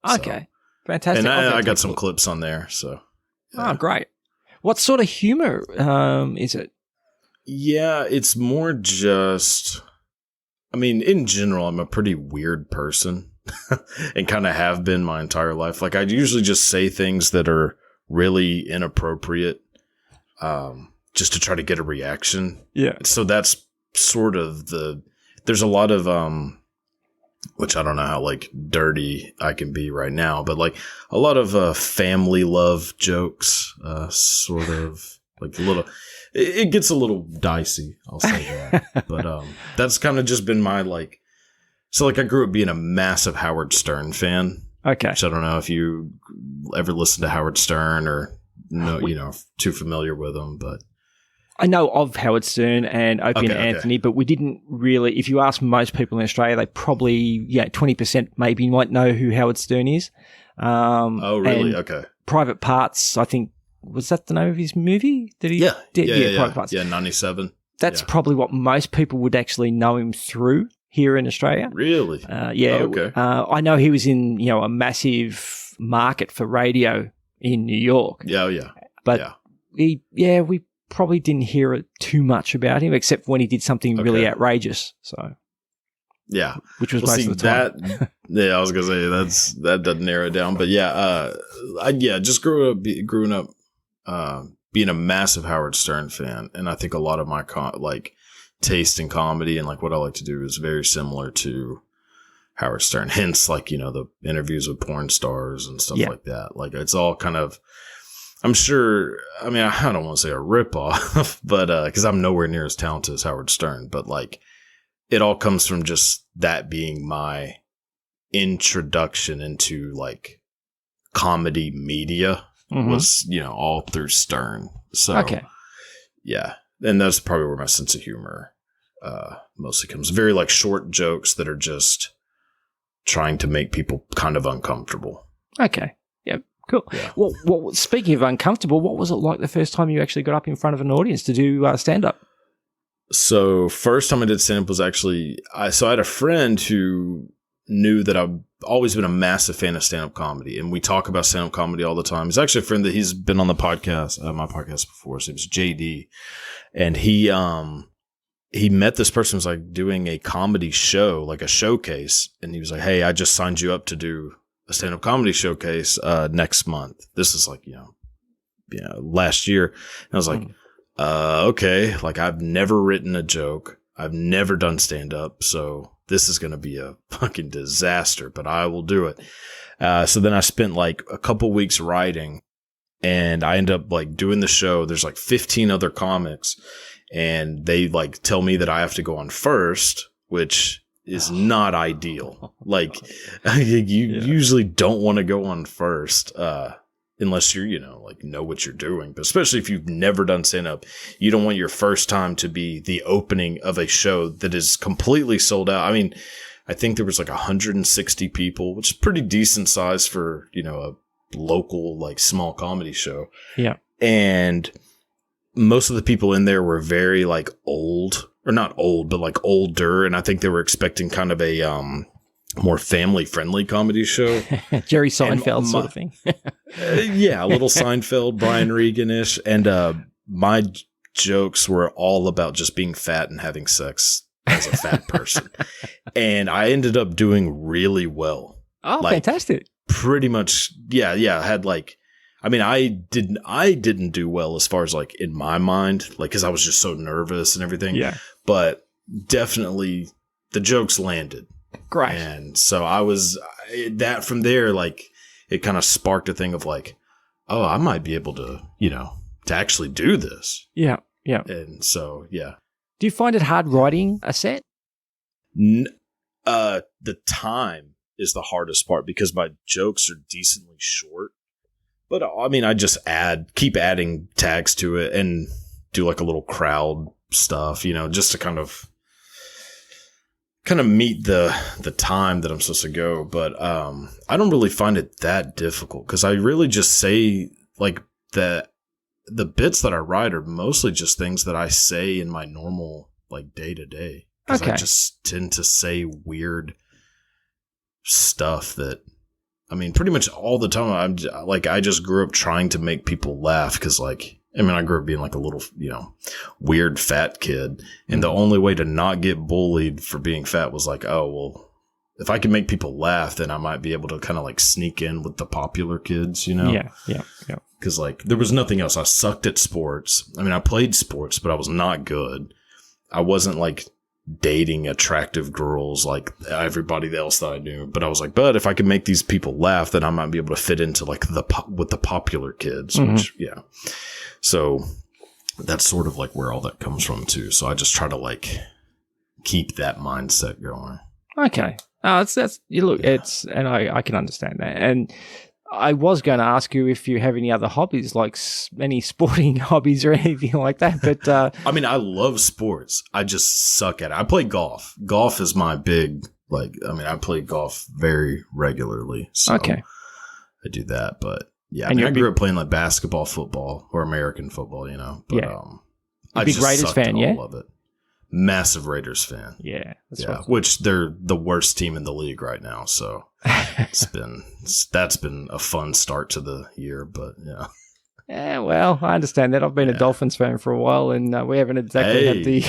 Okay. Fantastic. And I got some clips on there. So. Yeah. Oh, great. What sort of humor is it? Yeah, it's more just, I mean, in general, I'm a pretty weird person and kind of have been my entire life. Like I usually just say things that are really inappropriate just to try to get a reaction. Yeah. So that's sort of there's a lot of, which I don't know how like dirty I can be right now, but like a lot of family love jokes, sort of like a little, it gets a little dicey, I'll say that. But that's kind of just been my like, so like I grew up being a massive Howard Stern fan. Okay. Which I don't know if you ever listened to Howard Stern or too familiar with him, but. I know of Howard Stern and Opie and Anthony, but we didn't really, if you ask most people in Australia, they probably, 20% maybe might know who Howard Stern is. Oh, really? Okay. Private Parts, I think, was that the name of his movie that he did? Yeah, Private Parts. Yeah, 97. That's probably what most people would actually know him through here in Australia. Really? Yeah. Okay. I know he was in, a massive market for radio in New York. Yeah, yeah. But we probably didn't hear it too much about him, except when he did something really outrageous. So, yeah, which was most of the time. I was gonna say that doesn't narrow it down, but just growing up, being a massive Howard Stern fan, and I think a lot of my taste in comedy and like what I like to do is very similar to Howard Stern. Hence, like the interviews with porn stars and stuff like that. Like it's all kind of. I'm sure, I mean, I don't want to say a ripoff, but because I'm nowhere near as talented as Howard Stern, but like it all comes from just that being my introduction into like comedy media was, all through Stern. So, yeah. And that's probably where my sense of humor mostly comes. Very like short jokes that are just trying to make people kind of uncomfortable. Okay. Yeah. Cool. Yeah. Well, speaking of uncomfortable, what was it like the first time you actually got up in front of an audience to do stand-up? So first time I did stand-up was actually, I had a friend who knew that I've always been a massive fan of stand-up comedy, and we talk about stand-up comedy all the time. He's actually a friend that he's been on the podcast, my podcast before. His name's JD, and he met this person who was like doing a comedy show, like a showcase, and he was like, "Hey, I just signed you up to do a stand-up comedy showcase next month." This is like, last year. And I was like, okay, like I've never written a joke. I've never done stand-up. So this is going to be a fucking disaster, but I will do it. So then I spent like a couple weeks writing, and I end up like doing the show. There's like 15 other comics, and they like tell me that I have to go on first, which is not ideal. Like you usually don't want to go on first, unless you're, know what you're doing. But especially if you've never done stand up, you don't want your first time to be the opening of a show that is completely sold out. I mean, I think there was like 160 people, which is pretty decent size for, a local, like small comedy show. Yeah. And most of the people in there were very like old. Or not old, but like older. And I think they were expecting kind of a more family-friendly comedy show. Jerry Seinfeld sort of thing. Yeah, a little Seinfeld, Brian Regan-ish. And my jokes were all about just being fat and having sex as a fat person. And I ended up doing really well. Oh, like, fantastic. Pretty much, yeah. I had like, I mean, I didn't do well as far as like in my mind, like, cause I was just so nervous and everything. Yeah. But definitely the jokes landed. Great. And so I was that from there, like it kind of sparked a thing of like, oh, I might be able to, to actually do this. Yeah. Yeah. And so, yeah. Do you find it hard writing a set? The time is the hardest part because my jokes are decently short. But I mean, I just keep adding tags to it and do like a little crowd stuff, just to kind of kind of meet the time that I'm supposed to go. But I don't really find it that difficult because I really just say like the bits that I write are mostly just things that I say in my normal like day to day. Because I just tend to say weird stuff that, I mean, pretty much all the time. I just grew up trying to make people laugh because, like, I mean, I grew up being like a little, weird fat kid. And the only way to not get bullied for being fat was like, oh, well, if I can make people laugh, then I might be able to kind of like sneak in with the popular kids, Yeah. Because, like, there was nothing else. I sucked at sports. I mean, I played sports, but I was not good. I wasn't like dating attractive girls like everybody else that I knew, but I was like, but if I can make these people laugh, then I might be able to fit into like with the popular kids, which so that's sort of like where all that comes from too. So I just try to like keep that mindset going. Okay. And I can understand that. And I was going to ask you if you have any other hobbies, like any sporting hobbies or anything like that. But I mean, I love sports. I just suck at it. I play golf. Golf is my big, I play golf very regularly. So I do that. But yeah, I grew up playing like basketball, football, or American football, But I big Raiders fan, yeah? All of it. Massive Raiders fan. Yeah. Which they're the worst team in the league right now. So that's been a fun start to the year, but yeah. Yeah, well, I understand that. I've been a Dolphins fan for a while, and we haven't exactly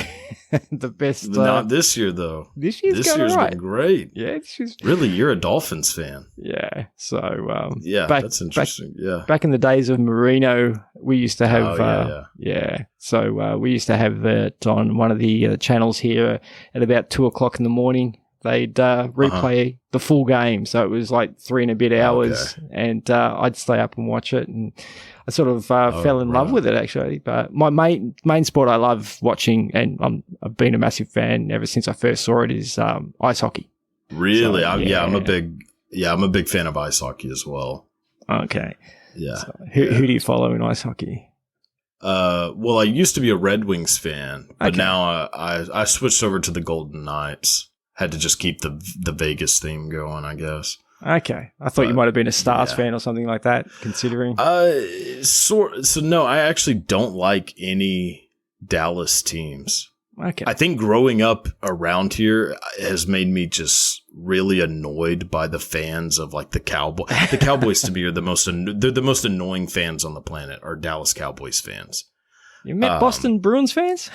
had the best. Not this year, though. This year's right. Been great. Yeah, really, you're a Dolphins fan. Yeah. So that's interesting. Back in the days of Marino, we used to have. So we used to have it on one of the channels here at about 2:00 in the morning. They'd replay the full game, so it was like 3 and a bit hours, and I'd stay up and watch it, and I sort of fell in love with it, actually. But my main sport I love watching, and I've been a massive fan ever since I first saw it, is ice hockey. Really? So, I'm a big fan of ice hockey as well. Okay. Yeah. So who do you follow in ice hockey? Well, I used to be a Red Wings fan, but now I switched over to the Golden Knights. Had to just keep the Vegas theme going, I guess. Okay. I thought you might have been a Stars fan or something like that, considering. So no, I actually don't like any Dallas teams. Okay. I think growing up around here has made me just really annoyed by the fans of like the Cowboys. The Cowboys to me are they're the most annoying fans on the planet, are Dallas Cowboys fans. You met Boston Bruins fans?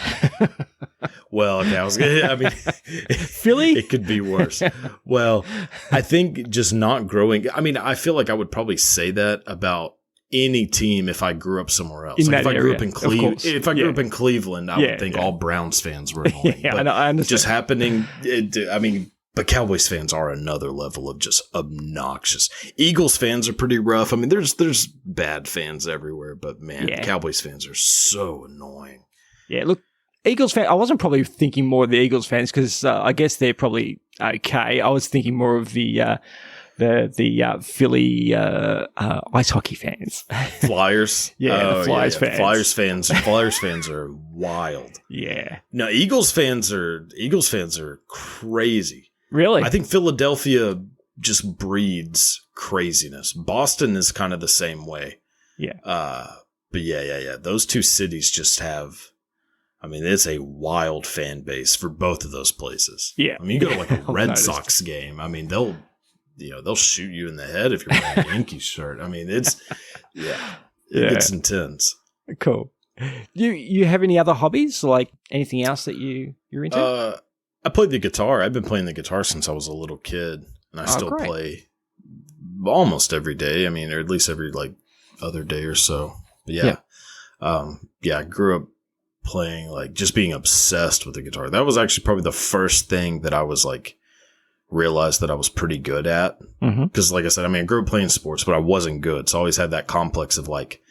Well, Philly? It could be worse. Well, I think just not growing. I mean, I feel like I would probably say that about any team if I grew up somewhere else. If I grew up in Cleveland, I would think all Browns fans were annoying. But I understand. Just happening. But Cowboys fans are another level of just obnoxious. Eagles fans are pretty rough. I mean, there's bad fans everywhere, but man, Cowboys fans are so annoying. Yeah, look, Eagles fan. I wasn't probably thinking more of the Eagles fans because I guess they're probably okay. I was thinking more of the Philly ice hockey fans. Flyers? The Flyers fans. Flyers fans are wild. Yeah. No, Eagles fans are crazy. Really? I think Philadelphia just breeds craziness. Boston is kind of the same way. Yeah. But yeah. Those two cities just have, it's a wild fan base for both of those places. Yeah. You go to like a Red Sox game. They'll shoot you in the head if you're wearing a Yankees shirt. It gets intense. Cool. You have any other hobbies, like anything else that you're into? I played the guitar. I've been playing the guitar since I was a little kid, and I still play almost every day. Or at least every like other day or so. But I grew up playing, like just being obsessed with the guitar. That was actually probably the first thing that I was like realized that I was pretty good at. Because like I said, I grew up playing sports, but I wasn't good. So I always had that complex of like,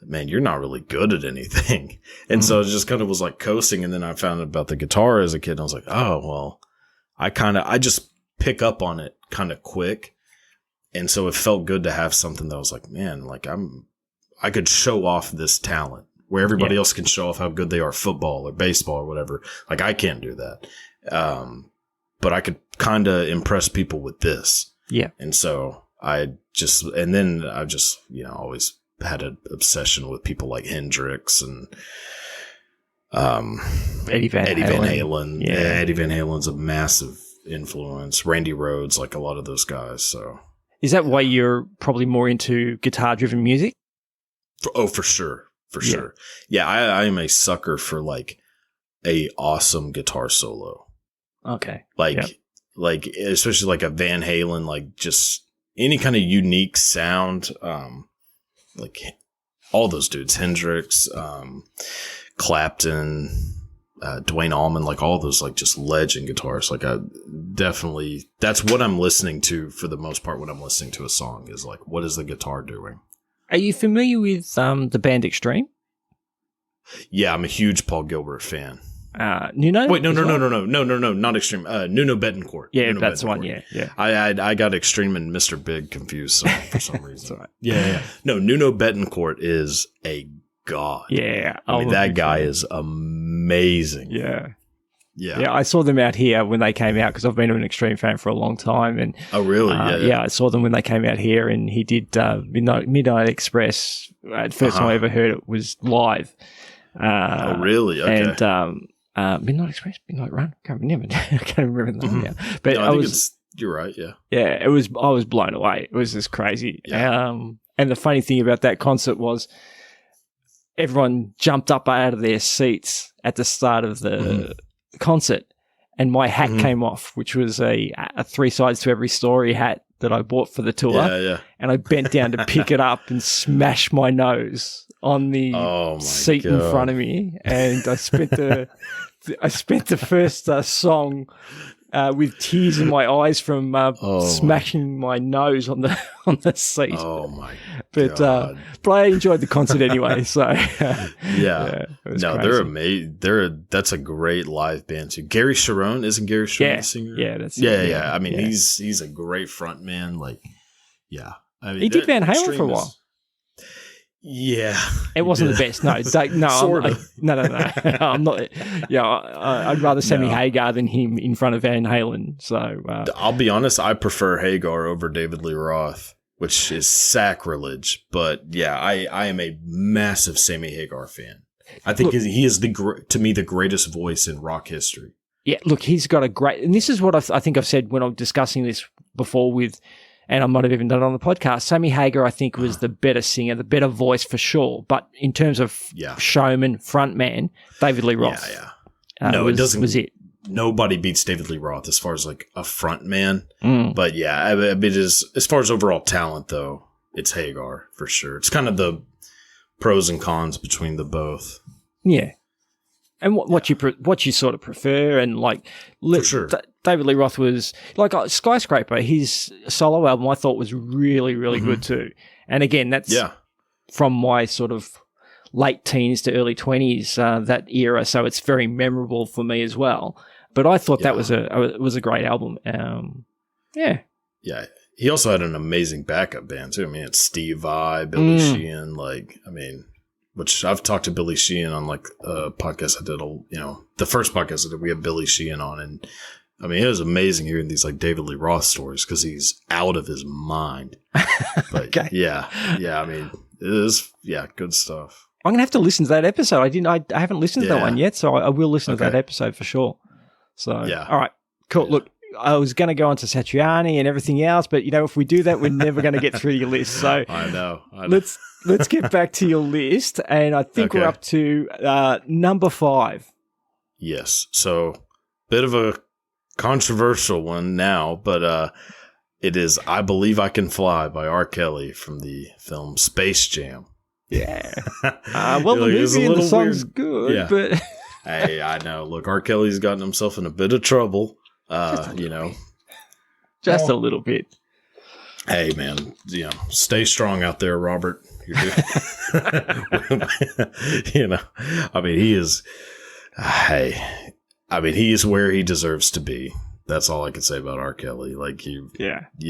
man, you're not really good at anything. And so it just kind of was like coasting. And then I found out about the guitar as a kid. And I was like, oh, well, I just pick up on it kind of quick. And so it felt good to have something that was like, man, like I could show off this talent where everybody else can show off how good they are at football or baseball or whatever. Like I can't do that. but I could kind of impress people with this. Yeah. And so I've just, always had an obsession with people like Hendrix and Eddie Van Halen. Yeah. Eddie Van Halen's a massive influence. Randy Rhoads, like a lot of those guys. So is that why you're probably more into guitar-driven music? For sure. For sure. Yeah, I am a sucker for like a awesome guitar solo. Okay. Like especially like a Van Halen, like just any kind of unique sound. Like all those dudes, Hendrix, Clapton, Dwayne Allman, like all those like just legend guitarists. Like I definitely, that's what I'm listening to for the most part when I'm listening to a song is like, what is the guitar doing? Are you familiar with the band Extreme? Yeah, I'm a huge Paul Gilbert fan. Nuno? Wait, no, not Extreme. Nuno Bettencourt. Yeah, Nuno that's Bettencourt. the one. Yeah. I got Extreme and Mr. Big confused for some reason. Right. Yeah. No, Nuno Bettencourt is a god. Yeah, I mean that guy is amazing. Yeah. I saw them out here when they came out because I've been an Extreme fan for a long time. And oh, really? Yeah, I saw them when they came out here, and he did Midnight Express. The first time I ever heard it was live. Oh, really? Okay. And Midnight Express, Midnight Run. I can't remember the name now. But no, you're right. Yeah. Yeah, I was blown away. It was just crazy. Yeah. And the funny thing about that concert was everyone jumped up out of their seats at the start of the concert, and my hat came off, which was a 3 sides to every story hat that I bought for the tour. Yeah. And I bent down to pick it up and smash my nose on the seat in front of me, and I spent the first song with tears in my eyes from smashing my nose on the seat. Oh my god! But I enjoyed the concert anyway. So yeah, no, crazy. They're amazing. That's a great live band too. Gary Sharon, isn't Gary Sharon the singer? Yeah. I mean, he's a great front man. Like, yeah, I mean, he did Van Halen for a while. Yeah, it wasn't the best. No, no. I'm not. Yeah, I'd rather Sammy Hagar than him in front of Van Halen. So I'll be honest, I prefer Hagar over David Lee Roth, which is sacrilege. But yeah, I am a massive Sammy Hagar fan. I think he is to me the greatest voice in rock history. Yeah, look, he's got a great, and this is what I think I've said when I'm discussing this before with. And I might have even done it on the podcast. Sammy Hagar, I think, was the better singer, the better voice for sure. But in terms of showman, frontman, David Lee Roth. No, it doesn't. Was it? Nobody beats David Lee Roth as far as like a frontman. But yeah, I mean, as far as overall talent, though, it's Hagar for sure. It's kind of the pros and cons between the both. Yeah. And what you sort of prefer, and like, for sure. David Lee Roth was like Skyscraper. His solo album I thought was really, really good too. And again, that's from my sort of late teens to early 20s, that era. So it's very memorable for me as well. But I thought that was a great album. Yeah. He also had an amazing backup band too. I mean, it's Steve Vai, Billy Sheehan. Like, I mean. Which I've talked to Billy Sheehan on like a podcast I did, the first podcast I did, we had Billy Sheehan on. And I mean, it was amazing hearing these like David Lee Roth stories because he's out of his mind. But yeah. I mean, it is, good stuff. I'm going to have to listen to that episode. I haven't listened to that one yet, so I will listen to that episode for sure. So, all right, cool. Yeah. Look, I was going to go on to Satriani and everything else, but if we do that, we're never going to get through your list. So I know. Let's get back to your list, and I think we're up to number 5. Yes. So, bit of a controversial one now, but it is "I Believe I Can Fly" by R. Kelly from the film Space Jam. Yeah. Well, the movie and the song's good, but hey, I know. Look, R. Kelly's gotten himself in a bit of trouble. Just a little bit. Hey, man, stay strong out there, Robert. I mean, he is. He is where he deserves to be. That's all I can say about R. Kelly. Like you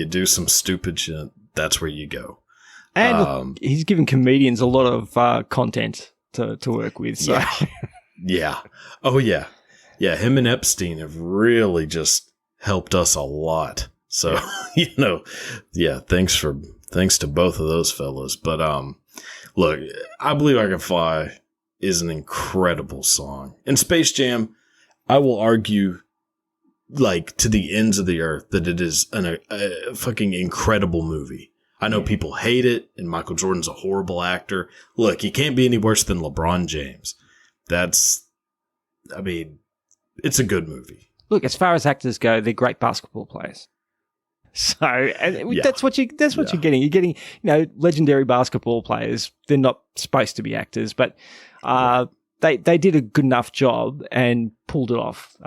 do some stupid shit. That's where you go. And look, he's given comedians a lot of content to work with. So. Yeah. Oh yeah. Yeah. Him and Epstein have really just helped us a lot. So, thanks to both of those fellas. But, look, I Believe I Can Fly is an incredible song. And Space Jam, I will argue, like, to the ends of the earth that it is a fucking incredible movie. I know people hate it, and Michael Jordan's a horrible actor. Look, he can't be any worse than LeBron James. It's a good movie. Look, as far as actors go, they're great basketball players. So, that's what you're getting. You're getting, legendary basketball players. They're not supposed to be actors, but they did a good enough job and pulled it off.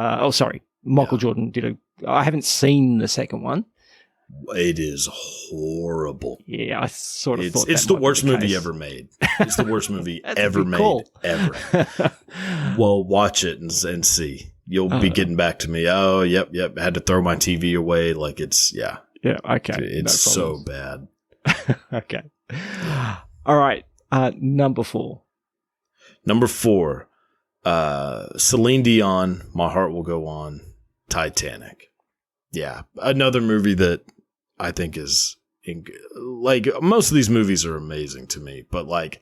Michael Jordan did I haven't seen the second one. It is horrible. Yeah, I sort of thought it's the worst movie ever made. It's the worst movie ever made, ever. Well, watch it and see. You'll be getting back to me. Oh, yep. I had to throw my TV away. Like Yeah, okay. It's so bad. Okay. All right. Number 4. Number 4, Celine Dion, My Heart Will Go On, Titanic. Yeah, another movie that I think is, like, most of these movies are amazing to me, but, like,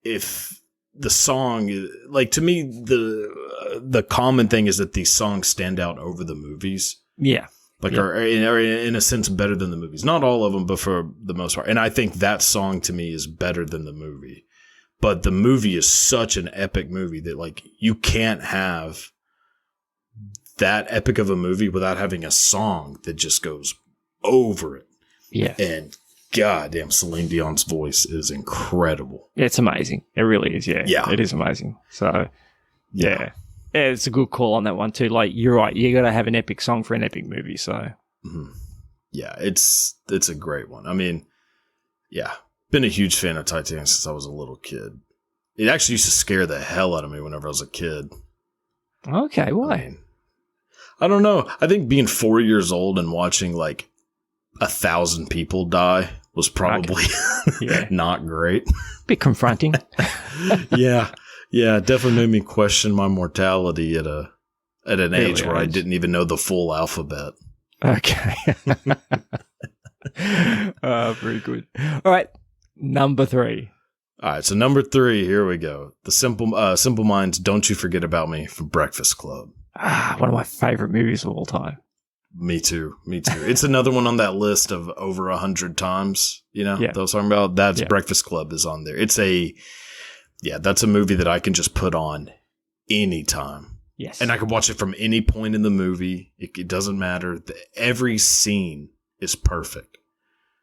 if the song, like, to me, the common thing is that these songs stand out over the movies. Yeah. Like, are in a sense better than the movies. Not all of them, but for the most part. And I think that song to me is better than the movie. But the movie is such an epic movie that, like, you can't have that epic of a movie without having a song that just goes over it. Yeah. And goddamn, Celine Dion's voice is incredible. It's amazing. It really is. Yeah. Yeah. It is amazing. So, yeah. It's a good call on that one too. Like, you're right. You got to have an epic song for an epic movie. So, yeah, it's a great one. I mean, yeah, been a huge fan of Titanic since I was a little kid. It actually used to scare the hell out of me whenever I was a kid. Okay, why? I don't know. I think being 4 years old and watching like 1,000 people die was probably not great. Bit confronting. Yeah, definitely made me question my mortality at an age where I didn't even know the full alphabet. Okay. Very good. All right, number 3. All right, so number 3, here we go. The Simple Minds' "Don't You Forget About Me" from Breakfast Club. One of my favorite movies of all time. Me too. It's another one on that list of over 100 times, that I was talking about. That's Breakfast Club is on there. That's a movie that I can just put on anytime. Yes. And I can watch it from any point in the movie. It doesn't matter. Every scene is perfect.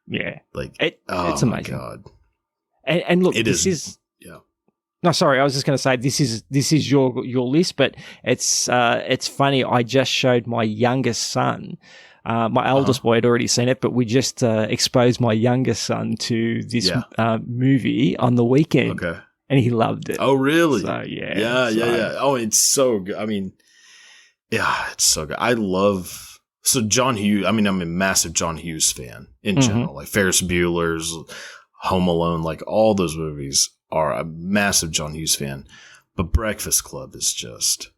Yeah. Like, it's amazing. God. And look, this is No, sorry, I was just going to say this is your list, but it's funny. I just showed my youngest son. My eldest boy had already seen it, but we just exposed my youngest son to this movie on the weekend. Okay. And he loved it. Oh, really? So, Yeah. Oh, it's so good. I mean, it's so good. So John Hughes, I'm a massive John Hughes fan in general. Like Ferris Bueller's, Home Alone, like all those movies are a massive John Hughes fan. But Breakfast Club is just,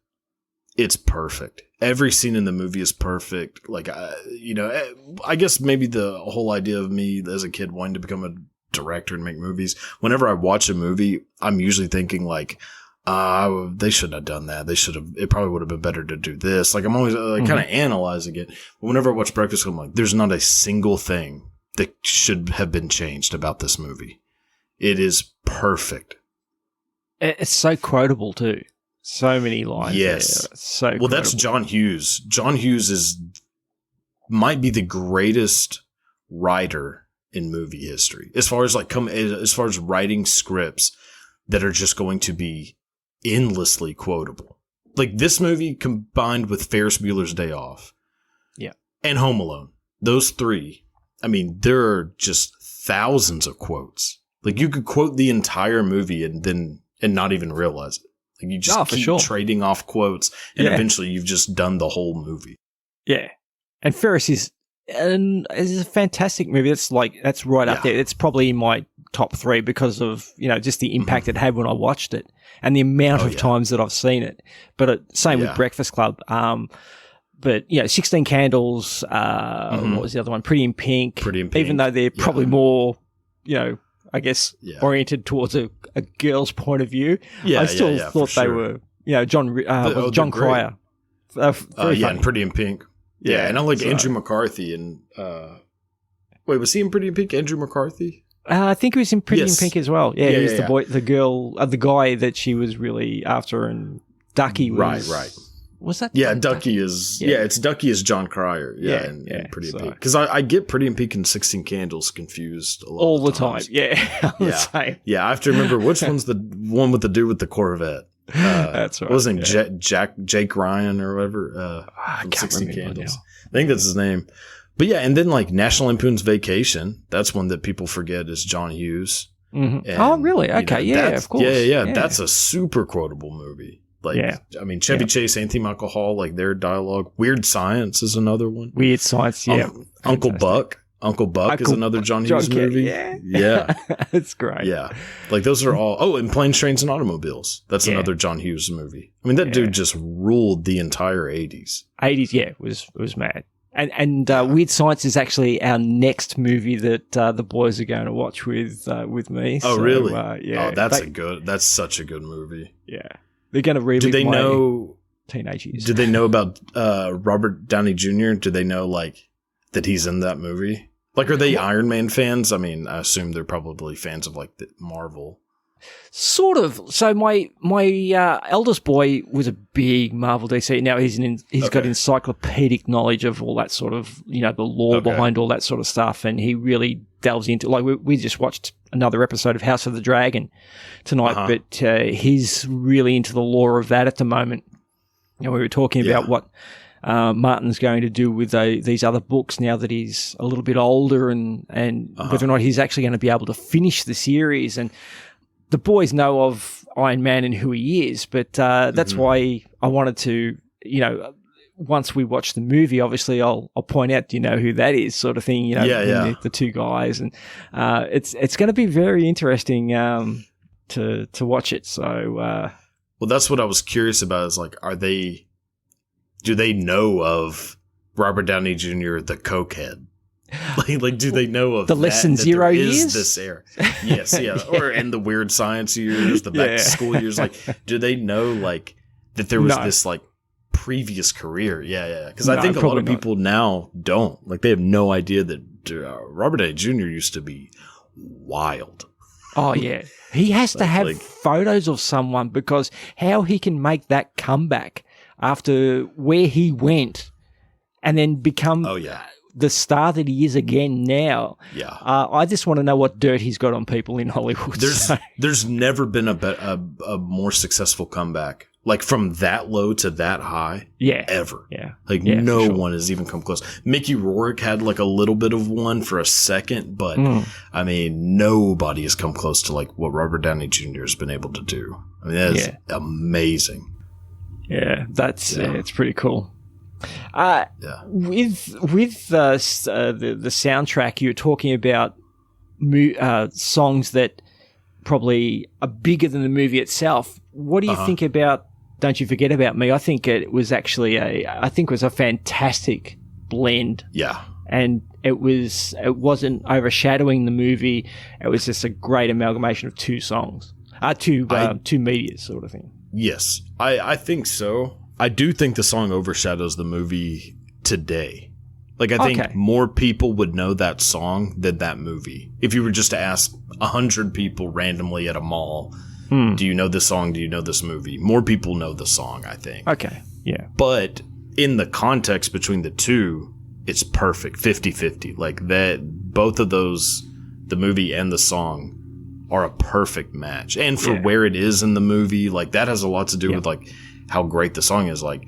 it's perfect. Every scene in the movie is perfect. Like, I guess maybe the whole idea of me as a kid wanting to become a director and make movies, whenever I watch a movie, I'm usually thinking like, they shouldn't have done that. It probably would have been better to do this. Like, I'm always kind of analyzing it. But whenever I watch Breakfast Club, I'm like, there's not a single thing that should have been changed about this movie. It is perfect. It's so quotable too. So many lines. Yes. So well, that's John Hughes. John Hughes might be the greatest writer in movie history. As far as writing scripts that are just going to be endlessly quotable. Like this movie combined with Ferris Bueller's Day Off. Yeah. And Home Alone. Those three. There are just thousands of quotes. Like you could quote the entire movie and not even realize it. Like you just keep trading off quotes and eventually you've just done the whole movie. Yeah. And Ferris is a fantastic movie. That's right up there. It's probably in my top 3 because of, just the impact it had when I watched it and the amount of times that I've seen it. But same with Breakfast Club. but 16 Candles. What was the other one? Pretty in Pink. Pretty in Pink. Even though they're probably more, I guess, oriented towards a girl's point of view. I still thought they were, John Cryer. And Pretty in Pink. Yeah, and I like Andrew McCarthy. And wait, was he in Pretty in Pink? Andrew McCarthy? I think he was in Pretty in Pink as well. Yeah, he was the guy that she was really after, and Ducky was right. Was that? Yeah, Ducky is. Yeah, it's Ducky is John Cryer. And Pretty in Pink. Because I get Pretty in Pink and 16 Candles confused a lot all the time. Yeah, the same. Yeah, I have to remember which one's the one with the dude with the Corvette. That's right. Wasn't Jake Ryan or whatever? I can't 16 Candles. I think that's his name. But yeah, and then like National Lampoon's Vacation. That's one that people forget is John Hughes. Mm-hmm. And, really? Okay, of course. Yeah. That's a super quotable movie. Like, I mean, Chevy Chase, Anthony Michael Hall, like their dialogue. Weird Science is another one. Weird Science, yeah. Uncle Buck. Uncle Buck is another John Hughes movie. Yeah. It's great. Yeah. Like those are all. Oh, and Planes, Trains, and Automobiles. That's another John Hughes movie. I mean, that dude just ruled the entire 80s. 80s, it was mad. And Weird Science is actually our next movie that the boys are going to watch with me. Oh, really? Yeah. Oh, that's such a good movie. Yeah. They're going to relive my teenage years. Did they know about Robert Downey Jr.? Did they know like that he's in that movie? Like, are they Iron Man fans? I mean, I assume they're probably fans of like the Marvel. Sort of. So my eldest boy was a big Marvel DC. Now he's got encyclopedic knowledge of all that sort of, the lore behind all that sort of stuff, and he really delves into. Like we just watched another episode of House of the Dragon tonight, but he's really into the lore of that at the moment. We were talking about what Martin's going to do with these other books now that he's a little bit older, and whether or not he's actually going to be able to finish the series. And the boys know of Iron Man and who he is, but that's why I wanted to, once we watch the movie, obviously I'll point out, who that is, sort of thing, the two guys, and it's going to be very interesting to watch it. So, well, that's what I was curious about. Is like, do they know of Robert Downey Jr., the cokehead? Like, do they know of the less than 0 years? This era? Yes, or in the Weird Science years, the back to school years. Like, do they know like that there was this like previous career? Yeah. Because I think a lot of people now don't. Like, they have no idea that Robert Downey Jr. used to be wild. Oh yeah, he has to have photos of someone, because how he can make that comeback after where he went and then become the star that he is again now. Yeah. I just want to know what dirt he's got on people in Hollywood. There's never been a more successful comeback, like from that low to that high. Yeah. Ever. Yeah. Like no one has even come close. Mickey Rourke had like a little bit of one for a second, but I mean, nobody has come close to like what Robert Downey Jr. has been able to do. I mean, that is amazing. Yeah, that's it's pretty cool. With the soundtrack, you're talking about songs that probably are bigger than the movie itself. What do you think about Don't You Forget About Me? I think it was actually a fantastic blend. Yeah, and it wasn't overshadowing the movie. It was just a great amalgamation of two songs, two media sort of thing. Yes, I think so. I do think the song overshadows the movie today. Like, I think more people would know that song than that movie. If you were just to ask 100 people randomly at a mall, do you know this song? Do you know this movie? More people know the song, I think. Okay, yeah. But in the context between the two, it's perfect, 50-50. Like, that, both of those, the movie and the song, are a perfect match. And for where it is in the movie, like, that has a lot to do with, like, how great the song is. Like,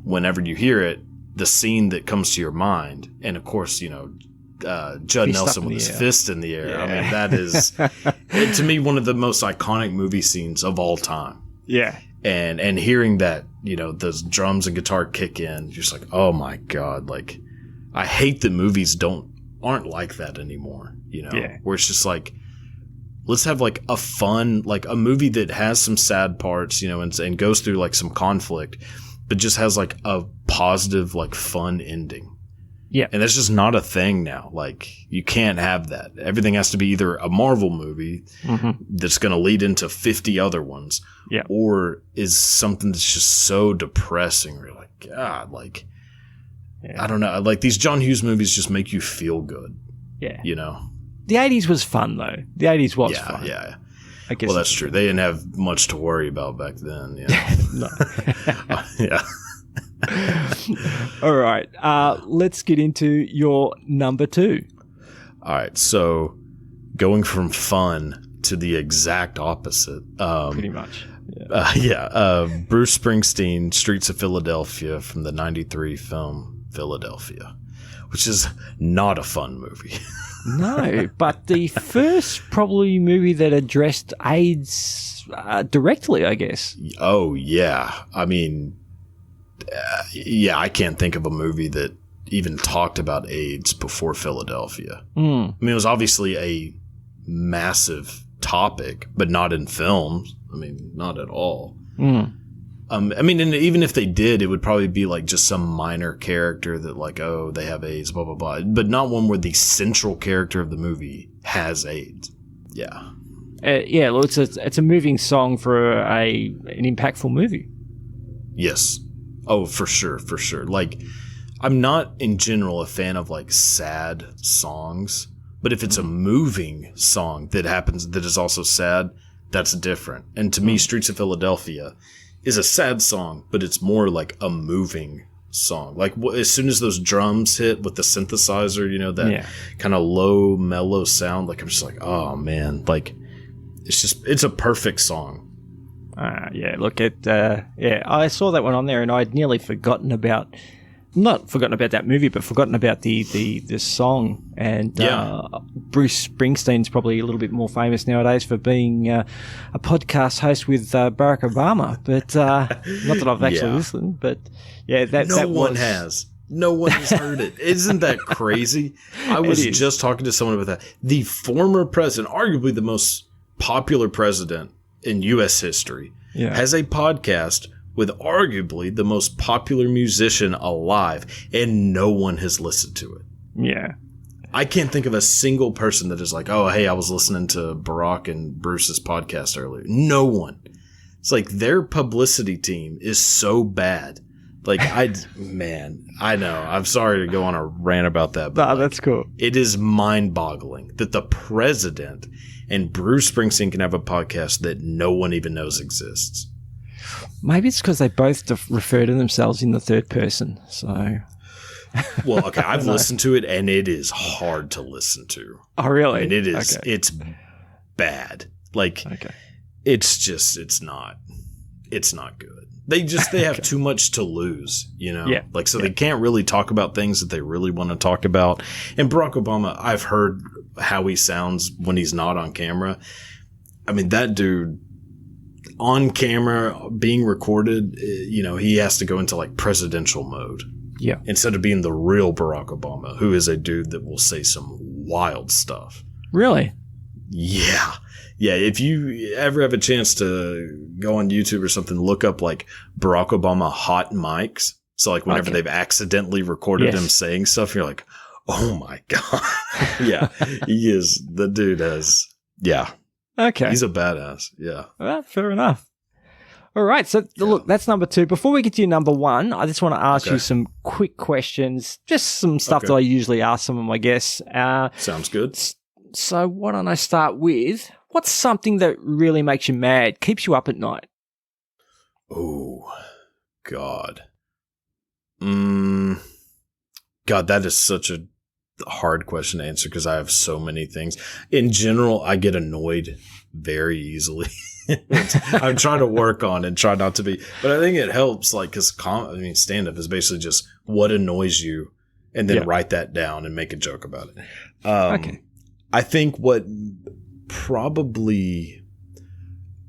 whenever you hear it, the scene that comes to your mind, and of course, Judd Nelson with his fist in the air. Yeah. I mean, that is, to me, one of the most iconic movie scenes of all time. Yeah. And hearing that, those drums and guitar kick in, you're just like, oh my God. Like, I hate that movies aren't like that anymore, where it's just like, let's have like a fun, like a movie that has some sad parts, and goes through like some conflict, but just has like a positive, like fun ending. Yeah. And that's just not a thing now. Like, you can't have that. Everything has to be either a Marvel movie that's going to lead into 50 other ones, or is something that's just so depressing. Where you're like, God, like, I don't know. Like, these John Hughes movies just make you feel good. Yeah. You know? The 80s was fun, though. The 80s was fun. Yeah. I guess. Well, that's true. They didn't have much to worry about back then. Yeah. No. Yeah. All right. Let's get into your number 2. All right. So going from fun to the exact opposite. Pretty much. Bruce Springsteen, Streets of Philadelphia from the 93 film Philadelphia, which is not a fun movie. No, but the first probably movie that addressed AIDS directly, I guess. Oh, yeah. I mean, I can't think of a movie that even talked about AIDS before Philadelphia. I mean, it was obviously a massive topic, but not in films. I mean, not at all. I mean, and even if they did, it would probably be like just some minor character that like, oh, they have AIDS, blah, blah, blah. But not one where the central character of the movie has AIDS. Yeah. Well, it's a moving song for an impactful movie. Yes. Oh, for sure. Like, I'm not in general a fan of like sad songs, but if it's a moving song that is also sad, that's different. And to me, Streets of Philadelphia is a sad song, but it's more like a moving song. Like, as soon as those drums hit with the synthesizer, you know, that kind of low, mellow sound, like, I'm just like, oh, man. Like, it's a perfect song. Look, I saw that one on there and I'd nearly forgotten about... Not forgotten about that movie, but forgotten about the song. And Bruce Springsteen's probably a little bit more famous nowadays for being a podcast host with Barack Obama. But not that I've actually listened. But no one has heard it. Isn't that crazy? I was just talking to someone about that. The former president, arguably the most popular president in U.S. history, has a podcast with arguably the most popular musician alive, and no one has listened to it. Yeah. I can't think of a single person that is like, oh, hey, I was listening to Barack and Bruce's podcast earlier. No one. It's like their publicity team is so bad. Like, I know. I'm sorry to go on a rant about that. But that's cool. It is mind-boggling that the president and Bruce Springsteen can have a podcast that no one even knows exists. Maybe it's because they both refer to themselves in the third person. So, well, okay, I've listened to it, and it is hard to listen to. Oh, really? And it is. Okay. It's bad. Like, it's not good. They have too much to lose, you know? Yeah. Like, so they can't really talk about things that they really want to talk about. And Barack Obama, I've heard how he sounds when he's not on camera. I mean, that dude, on camera, being recorded, you know, he has to go into like presidential mode. Yeah. Instead of being the real Barack Obama, who is a dude that will say some wild stuff. Really? Yeah. Yeah. If you ever have a chance to go on YouTube or something, look up like Barack Obama hot mics. So like whenever they've accidentally recorded him saying stuff, you're like, oh my God. Yeah. The dude has, Okay. He's a badass. Yeah. Well, fair enough. All right. So, look, that's number 2. Before we get to your number 1, I just want to ask you some quick questions. Just some stuff that I usually ask some of my guests. Sounds good. So, why don't I start with, what's something that really makes you mad, keeps you up at night? Oh, God. God, that is such a hard question to answer because I have so many things. In general, I get annoyed very easily. I'm trying to work on and try not to be, but I think it helps. Like, because stand-up is basically just what annoys you, and then write that down and make a joke about it. Okay. I think what probably.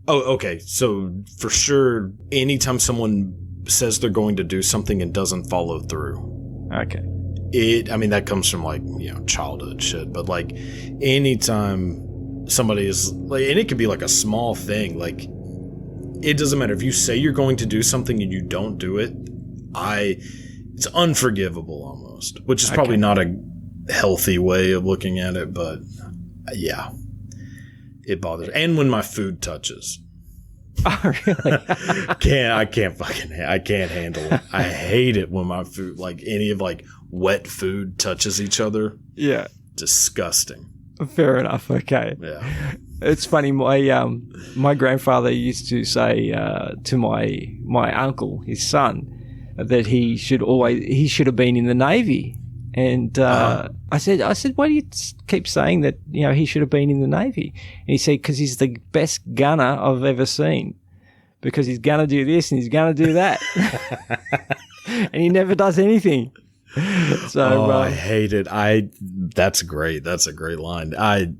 Oh, okay. So for sure, anytime someone says they're going to do something and doesn't follow through. Okay. That comes from like, you know, childhood shit, but like anytime somebody is like, and it could be like a small thing, like it doesn't matter if you say you're going to do something and you don't do it, it's unforgivable almost, which is probably not a healthy way of looking at it, but yeah, it bothers. And when my food touches. Oh, really? I can't handle it. I hate it when my food, like any of like wet food touches each other. Yeah. Disgusting. Fair enough. Okay. Yeah. It's funny. My grandfather used to say to my uncle, his son, that he should have been in the Navy. And I said, why do you keep saying that? You know, he should have been in the Navy. And he said, because he's the best gunner I've ever seen. Because he's gonna do this and he's gonna do that, and he never does anything. So I hate it. That's great. That's a great line. I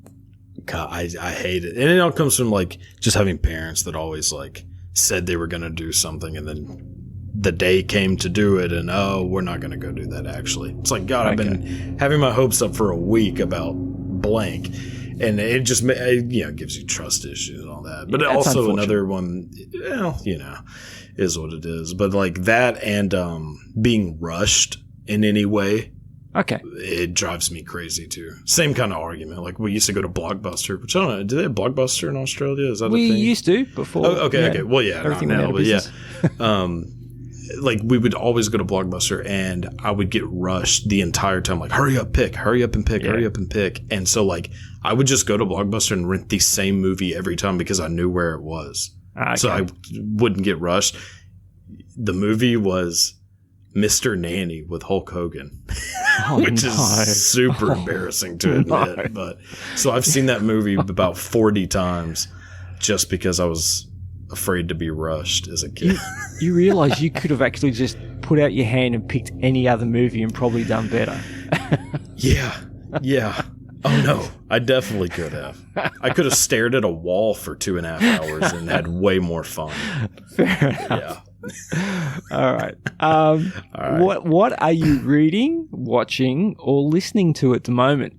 hate it, and it all comes from like just having parents that always like said they were gonna do something, and then the day came to do it, and we're not gonna go do that. Actually, it's like God. I've been having my hopes up for a week about blank. And it just, gives you trust issues and all that. But also another one, is what it is. But like that and being rushed in any way, it drives me crazy too. Same kind of argument. Like we used to go to Blockbuster, which I don't know. Do they have Blockbuster in Australia? Is that a thing? We used to before. Oh, okay. Well, yeah, everything not now, but business. Like we would always go to Blockbuster and I would get rushed the entire time. Like, hurry up and pick, hurry up and pick. And so like I would just go to Blockbuster and rent the same movie every time because I knew where it was. Okay. So I wouldn't get rushed. The movie was Mr. Nanny with Hulk Hogan, which is super embarrassing to admit. But so I've seen that movie about 40 times just because I was afraid to be rushed as a kid. You realize you could have actually just put out your hand and picked any other movie and probably done better. Yeah. Oh no, I definitely could have. I could have stared at a wall for 2.5 hours and had way more fun. Fair enough. Yeah. All right. All right. What are you reading, watching, or listening to at the moment?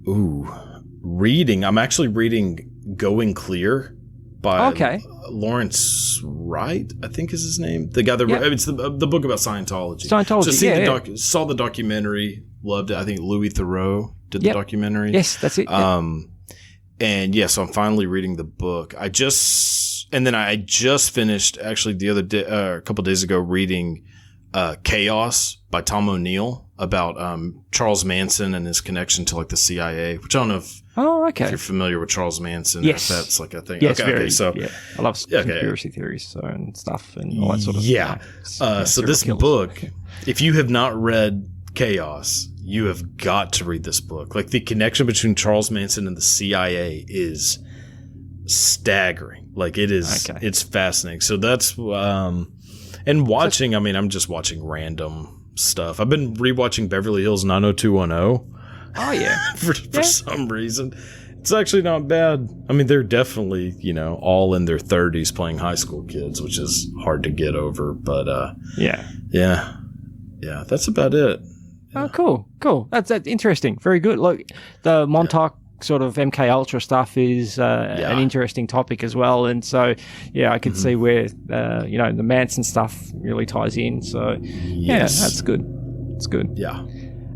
Ooh, reading. I'm actually reading Going Clear by Lawrence Wright, I think is his name. The guy that it's the book about Scientology. So saw the documentary, loved it. I think Louis Theroux did the documentary. Yes, that's it. And so I'm finally reading the book. I just finished actually the other day, a couple days ago, reading Chaos by Tom O'Neill about Charles Manson and his connection to like the CIA, which I don't know if you're familiar with Charles Manson. Yes. If that's like a thing. Yes, I love conspiracy theories and stuff and all that sort of stuff. So this book, if you have not read Chaos, you have got to read this book. Like the connection between Charles Manson and the CIA is staggering. Like it is, it's fascinating. So that's, and watching, I'm just watching random stuff. I've been rewatching Beverly Hills 90210. Oh yeah. for some reason. It's actually not bad. They're definitely, all in their 30s playing high school kids, which is hard to get over, but yeah, that's about it. Yeah. Oh, cool. That's interesting. Very good. Look, the Montauk sort of MK Ultra stuff is an interesting topic as well, and so I could see where the Manson stuff really ties in. So that's good. It's good. Yeah.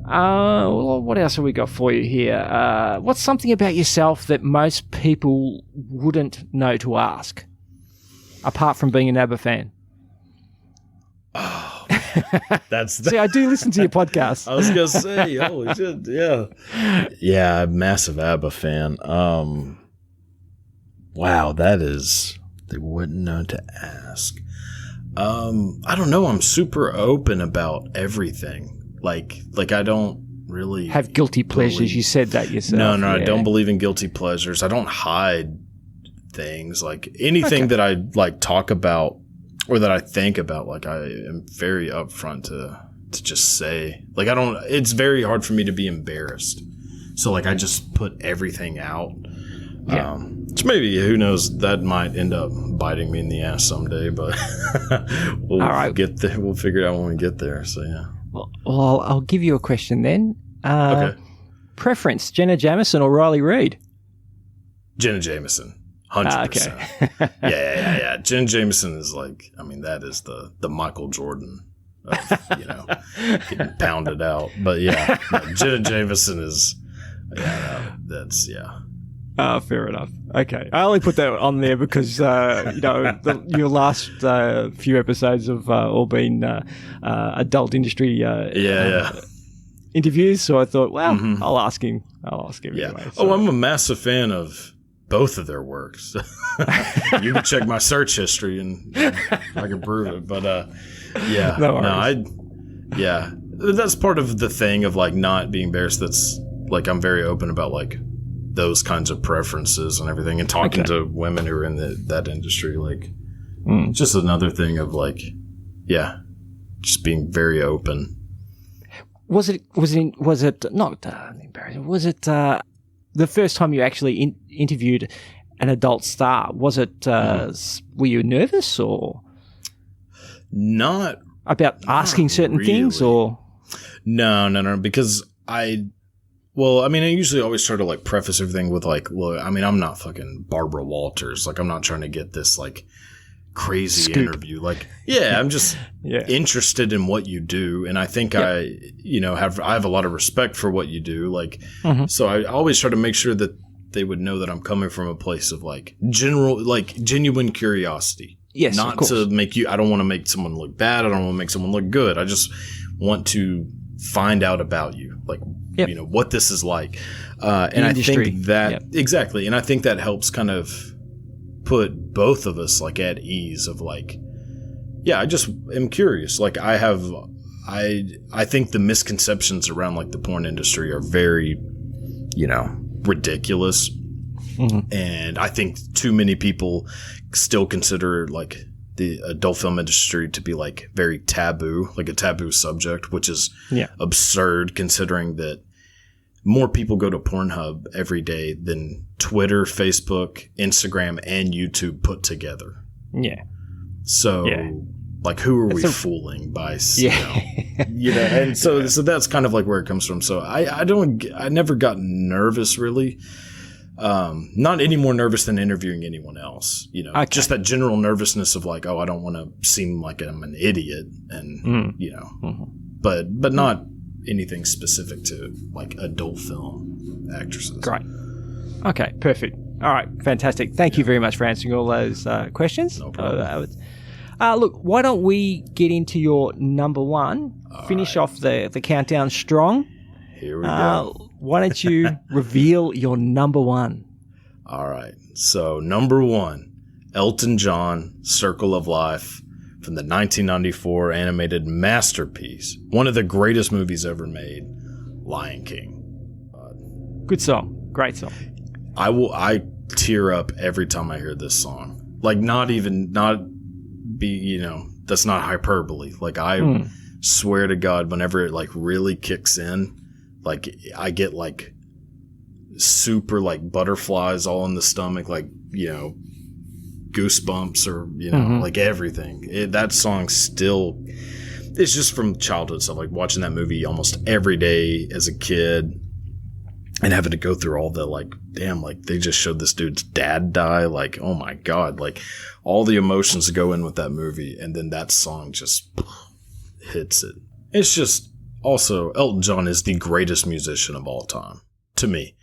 Well, what else have we got for you here? What's something about yourself that most people wouldn't know to ask, apart from being an ABBA fan? Oh, See, I do listen to your podcast. I was gonna say, holy shit, yeah, I'm a massive ABBA fan. Wow, that is, they wouldn't know to ask. I don't know. I'm super open about everything. Like I don't really have guilty pleasures. You said that yourself. No, I don't believe in guilty pleasures. I don't hide things. Like anything that I like talk about or that I think about, like I am very upfront to just say. Like it's very hard for me to be embarrassed. So like I just put everything out. Yeah. Which maybe, who knows, that might end up biting me in the ass someday, but we'll get there. We'll figure it out when we get there. So yeah. Well, I'll give you a question then. Preference, Jenna Jameson or Riley Reid? Jenna Jameson, 100%. Yeah. Jenna Jameson is like, that is the Michael Jordan of, getting pounded out. But yeah, no, Jenna Jameson is, that's. Fair enough. Okay. I only put that on there because, your last few episodes have all been adult industry interviews. So I thought, well, I'll ask him anyway. So. Oh, I'm a massive fan of both of their works. You can check my search history and I can prove it. But that's part of the thing of like not being embarrassed. That's like I'm very open about like those kinds of preferences and everything, and talking to women who are in that industry. Like, just another thing of like, just being very open. Was it not embarrassing? Was it the first time you actually interviewed an adult star? Was it? Were you nervous or not about asking certain things or? No, because I usually always try to like preface everything with like, look, I mean, I'm not fucking Barbara Walters. Like, I'm not trying to get this like crazy interview. Like, I'm just interested in what you do, and I think I have a lot of respect for what you do. Like, so I always try to make sure that they would know that I'm coming from a place of like genuine curiosity. Yes, not to make you. I don't want to make someone look bad. I don't want to make someone look good. I just want to find out about you, like what this is like, and I think that exactly, and I think that helps kind of put both of us like at ease of like, I just am curious. Like I think the misconceptions around like the porn industry are very, ridiculous, and I think too many people still consider like the adult film industry to be like very taboo, like a taboo subject, which is absurd considering that more people go to Pornhub every day than Twitter, Facebook, Instagram, and YouTube put together. Yeah. So like who are we fooling by, and so that's kind of like where it comes from. So I never got nervous really. Not any more nervous than interviewing anyone else, just that general nervousness of like, oh, I don't want to seem like I'm an idiot and, but not anything specific to like adult film actresses. Great. Okay. Perfect. All right. Fantastic. Thank you very much for answering all those questions. No problem. Look, why don't we get into your number one, finish off the countdown strong. Here we go. Why don't you reveal your number one? All right. So number one, Elton John, Circle of Life, from the 1994 animated masterpiece, one of the greatest movies ever made, Lion King. Good song. Great song. I tear up every time I hear this song. Like that's not hyperbole. Like I swear to God, whenever it like really kicks in, like I get like super like butterflies all in the stomach, like, goosebumps or, like everything. That song still, it's just from childhood stuff, like watching that movie almost every day as a kid and having to go through all the like, damn, like they just showed this dude's dad die. Like, oh my God, like all the emotions that go in with that movie. And then that song just hits it. It's just, also, Elton John is the greatest musician of all time, to me.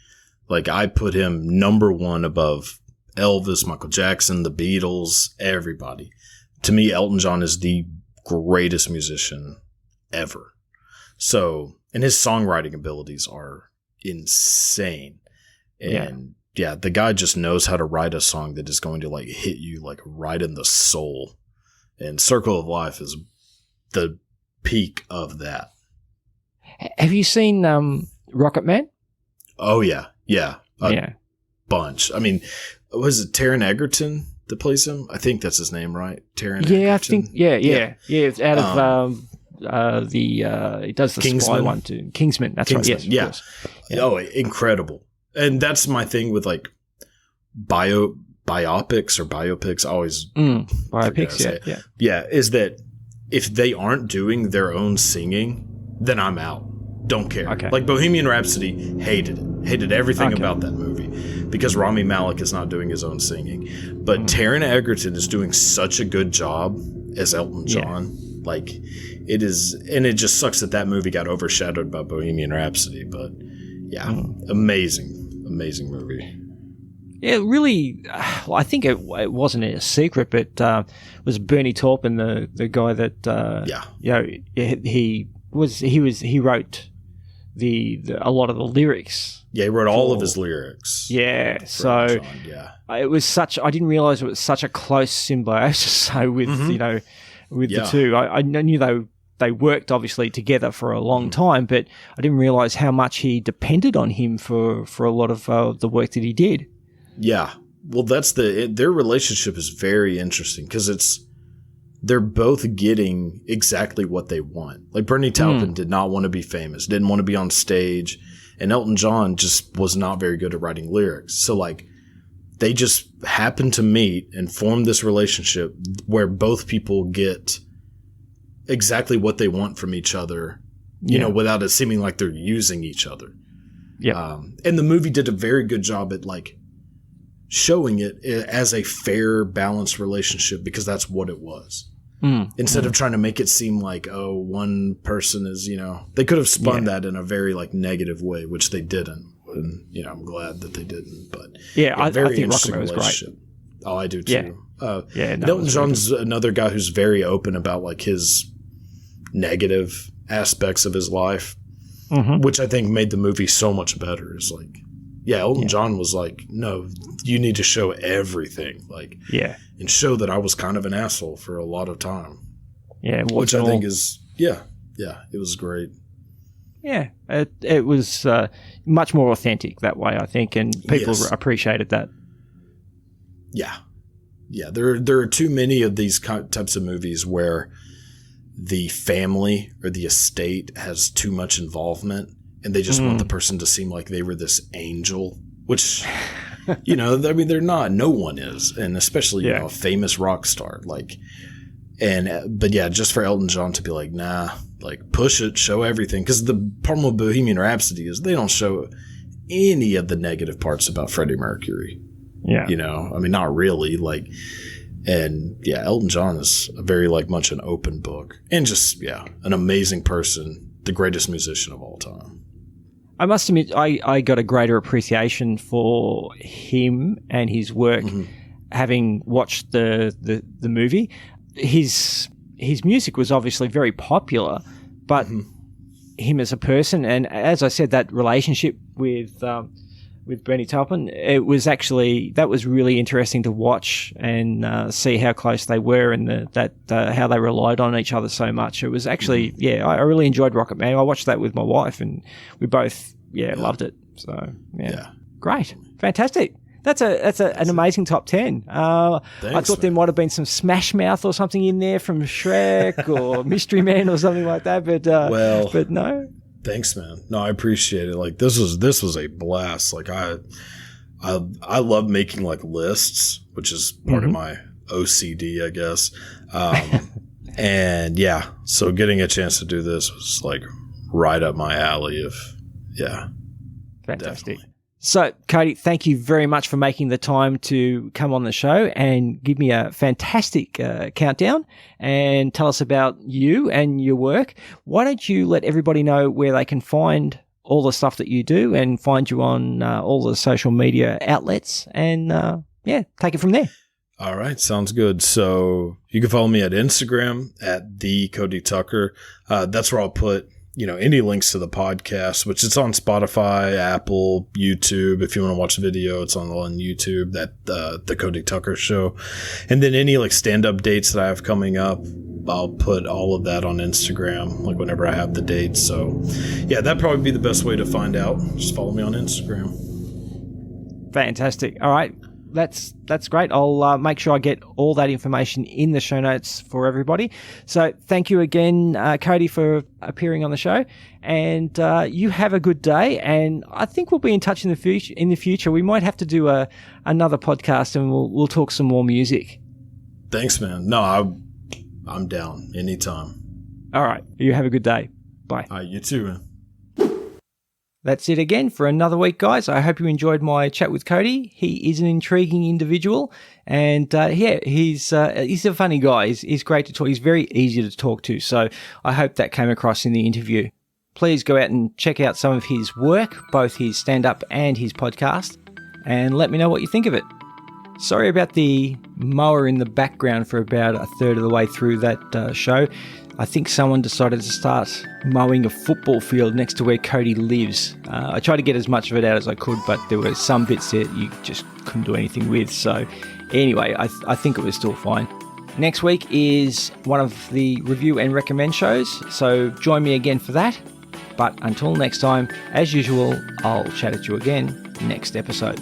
Like, I put him number one above Elvis, Michael Jackson, the Beatles, everybody. To me, Elton John is the greatest musician ever. So, and his songwriting abilities are insane. And the guy just knows how to write a song that is going to like hit you like right in the soul. And Circle of Life is the peak of that. Have you seen Rocket Man? Oh, yeah. Bunch. I mean, was it Taron Egerton that plays him? I think that's his name, right? Taron Egerton? I think, It's out of he does the Kingsman. spy one too. Kingsman, that's right. Yes, of course. Oh, incredible. And that's my thing with like biopics or biopics. I always biopics, yeah, is that if they aren't doing their own singing, then I'm out. Don't care. Okay. Like Bohemian Rhapsody, hated everything about that movie because Rami Malek is not doing his own singing. But Taron Egerton is doing such a good job as Elton John Like, it is, and it just sucks that movie got overshadowed by Bohemian Rhapsody. But yeah, amazing movie. Yeah, really. Well, I think it wasn't a secret, but it was Bernie Taupin, the guy that he wrote a lot of the lyrics. Yeah, he wrote all of his lyrics. Yeah, so it was such. I didn't realize it was such a close symbiosis. So with the two, I knew they worked obviously together for a long time, but I didn't realize how much he depended on him for a lot of the work that he did. Yeah, well, their relationship is very interesting because they're both getting exactly what they want. Like Bernie Taupin did not want to be famous, didn't want to be on stage, and Elton John just was not very good at writing lyrics. So like they just happened to meet and form this relationship where both people get exactly what they want from each other, without it seeming like they're using each other. Yeah. And the movie did a very good job at like showing it as a fair, balanced relationship because that's what it was. Instead of trying to make it seem like, oh, one person is, they could have spun that in a very like negative way, which they didn't. And, I'm glad that they didn't. But I think Rocket was great. Oh, I do too. Elton John's another guy who's very open about like his negative aspects of his life, which I think made the movie so much better. Is like, Elton John was like, no, you need to show everything, like, and show that I was kind of an asshole for a lot of time. Yeah, which I think is, it was great. Yeah, it was much more authentic that way, I think, and people appreciated that. Yeah. There are too many of these types of movies where the family or the estate has too much involvement, and they just want the person to seem like they were this angel, which, they're not. No one is, and especially a famous rock star, like, just for Elton John to be like, nah, like push it, show everything, because the problem with Bohemian Rhapsody is they don't show any of the negative parts about Freddie Mercury. Yeah, not really, like. And Elton John is very like much an open book, and just an amazing person, the greatest musician of all time. I must admit, I got a greater appreciation for him and his work having watched the movie. His music was obviously very popular, but him as a person, and as I said, that relationship with Bernie Taupin, that was really interesting to watch and see how close they were and how they relied on each other so much. It was actually, I really enjoyed Rocket Man. I watched that with my wife and we both, loved it. So, great. Fantastic. That's an amazing top 10. Thanks, I thought there might have been some Smash Mouth or something in there from Shrek or Mystery Man or something like that, but no. Thanks, man. No, I appreciate it. Like this was a blast. Like I love making like lists, which is part of my OCD, I guess. And so getting a chance to do this was like right up my alley. Fantastic. Definitely. So, Cody, thank you very much for making the time to come on the show and give me a fantastic countdown and tell us about you and your work. Why don't you let everybody know where they can find all the stuff that you do and find you on all the social media outlets and, take it from there. All right. Sounds good. So you can follow me at Instagram at the Cody Tucker. That's where I'll put any links to the podcast, which it's on Spotify, Apple, YouTube. If you want to watch the video, it's on YouTube, the Cody Tucker Show. And then any like stand-up dates that I have coming up, I'll put all of that on Instagram, like whenever I have the dates. So that'd probably be the best way to find out. Just follow me on Instagram. Fantastic. All right. That's great. I'll make sure I get all that information in the show notes for everybody. So thank you again, Cody, for appearing on the show. And you have a good day. And I think we'll be in touch in the future. We might have to do another podcast, and we'll talk some more music. Thanks, man. No, I'm down anytime. All right. You have a good day. Bye. All right, you too, man. That's it again for another week, guys. I hope you enjoyed my chat with Cody. He is an intriguing individual, and he's a funny guy. He's great to talk. He's very easy to talk to, so I hope that came across in the interview. Please go out and check out some of his work, both his stand-up and his podcast, and let me know what you think of it. Sorry about the mower in the background for about a third of the way through that show. I think someone decided to start mowing a football field next to where Cody lives. I tried to get as much of it out as I could, but there were some bits that you just couldn't do anything with. So anyway, I think it was still fine. Next week is one of the review and recommend shows, so join me again for that. But until next time, as usual, I'll chat at you again next episode.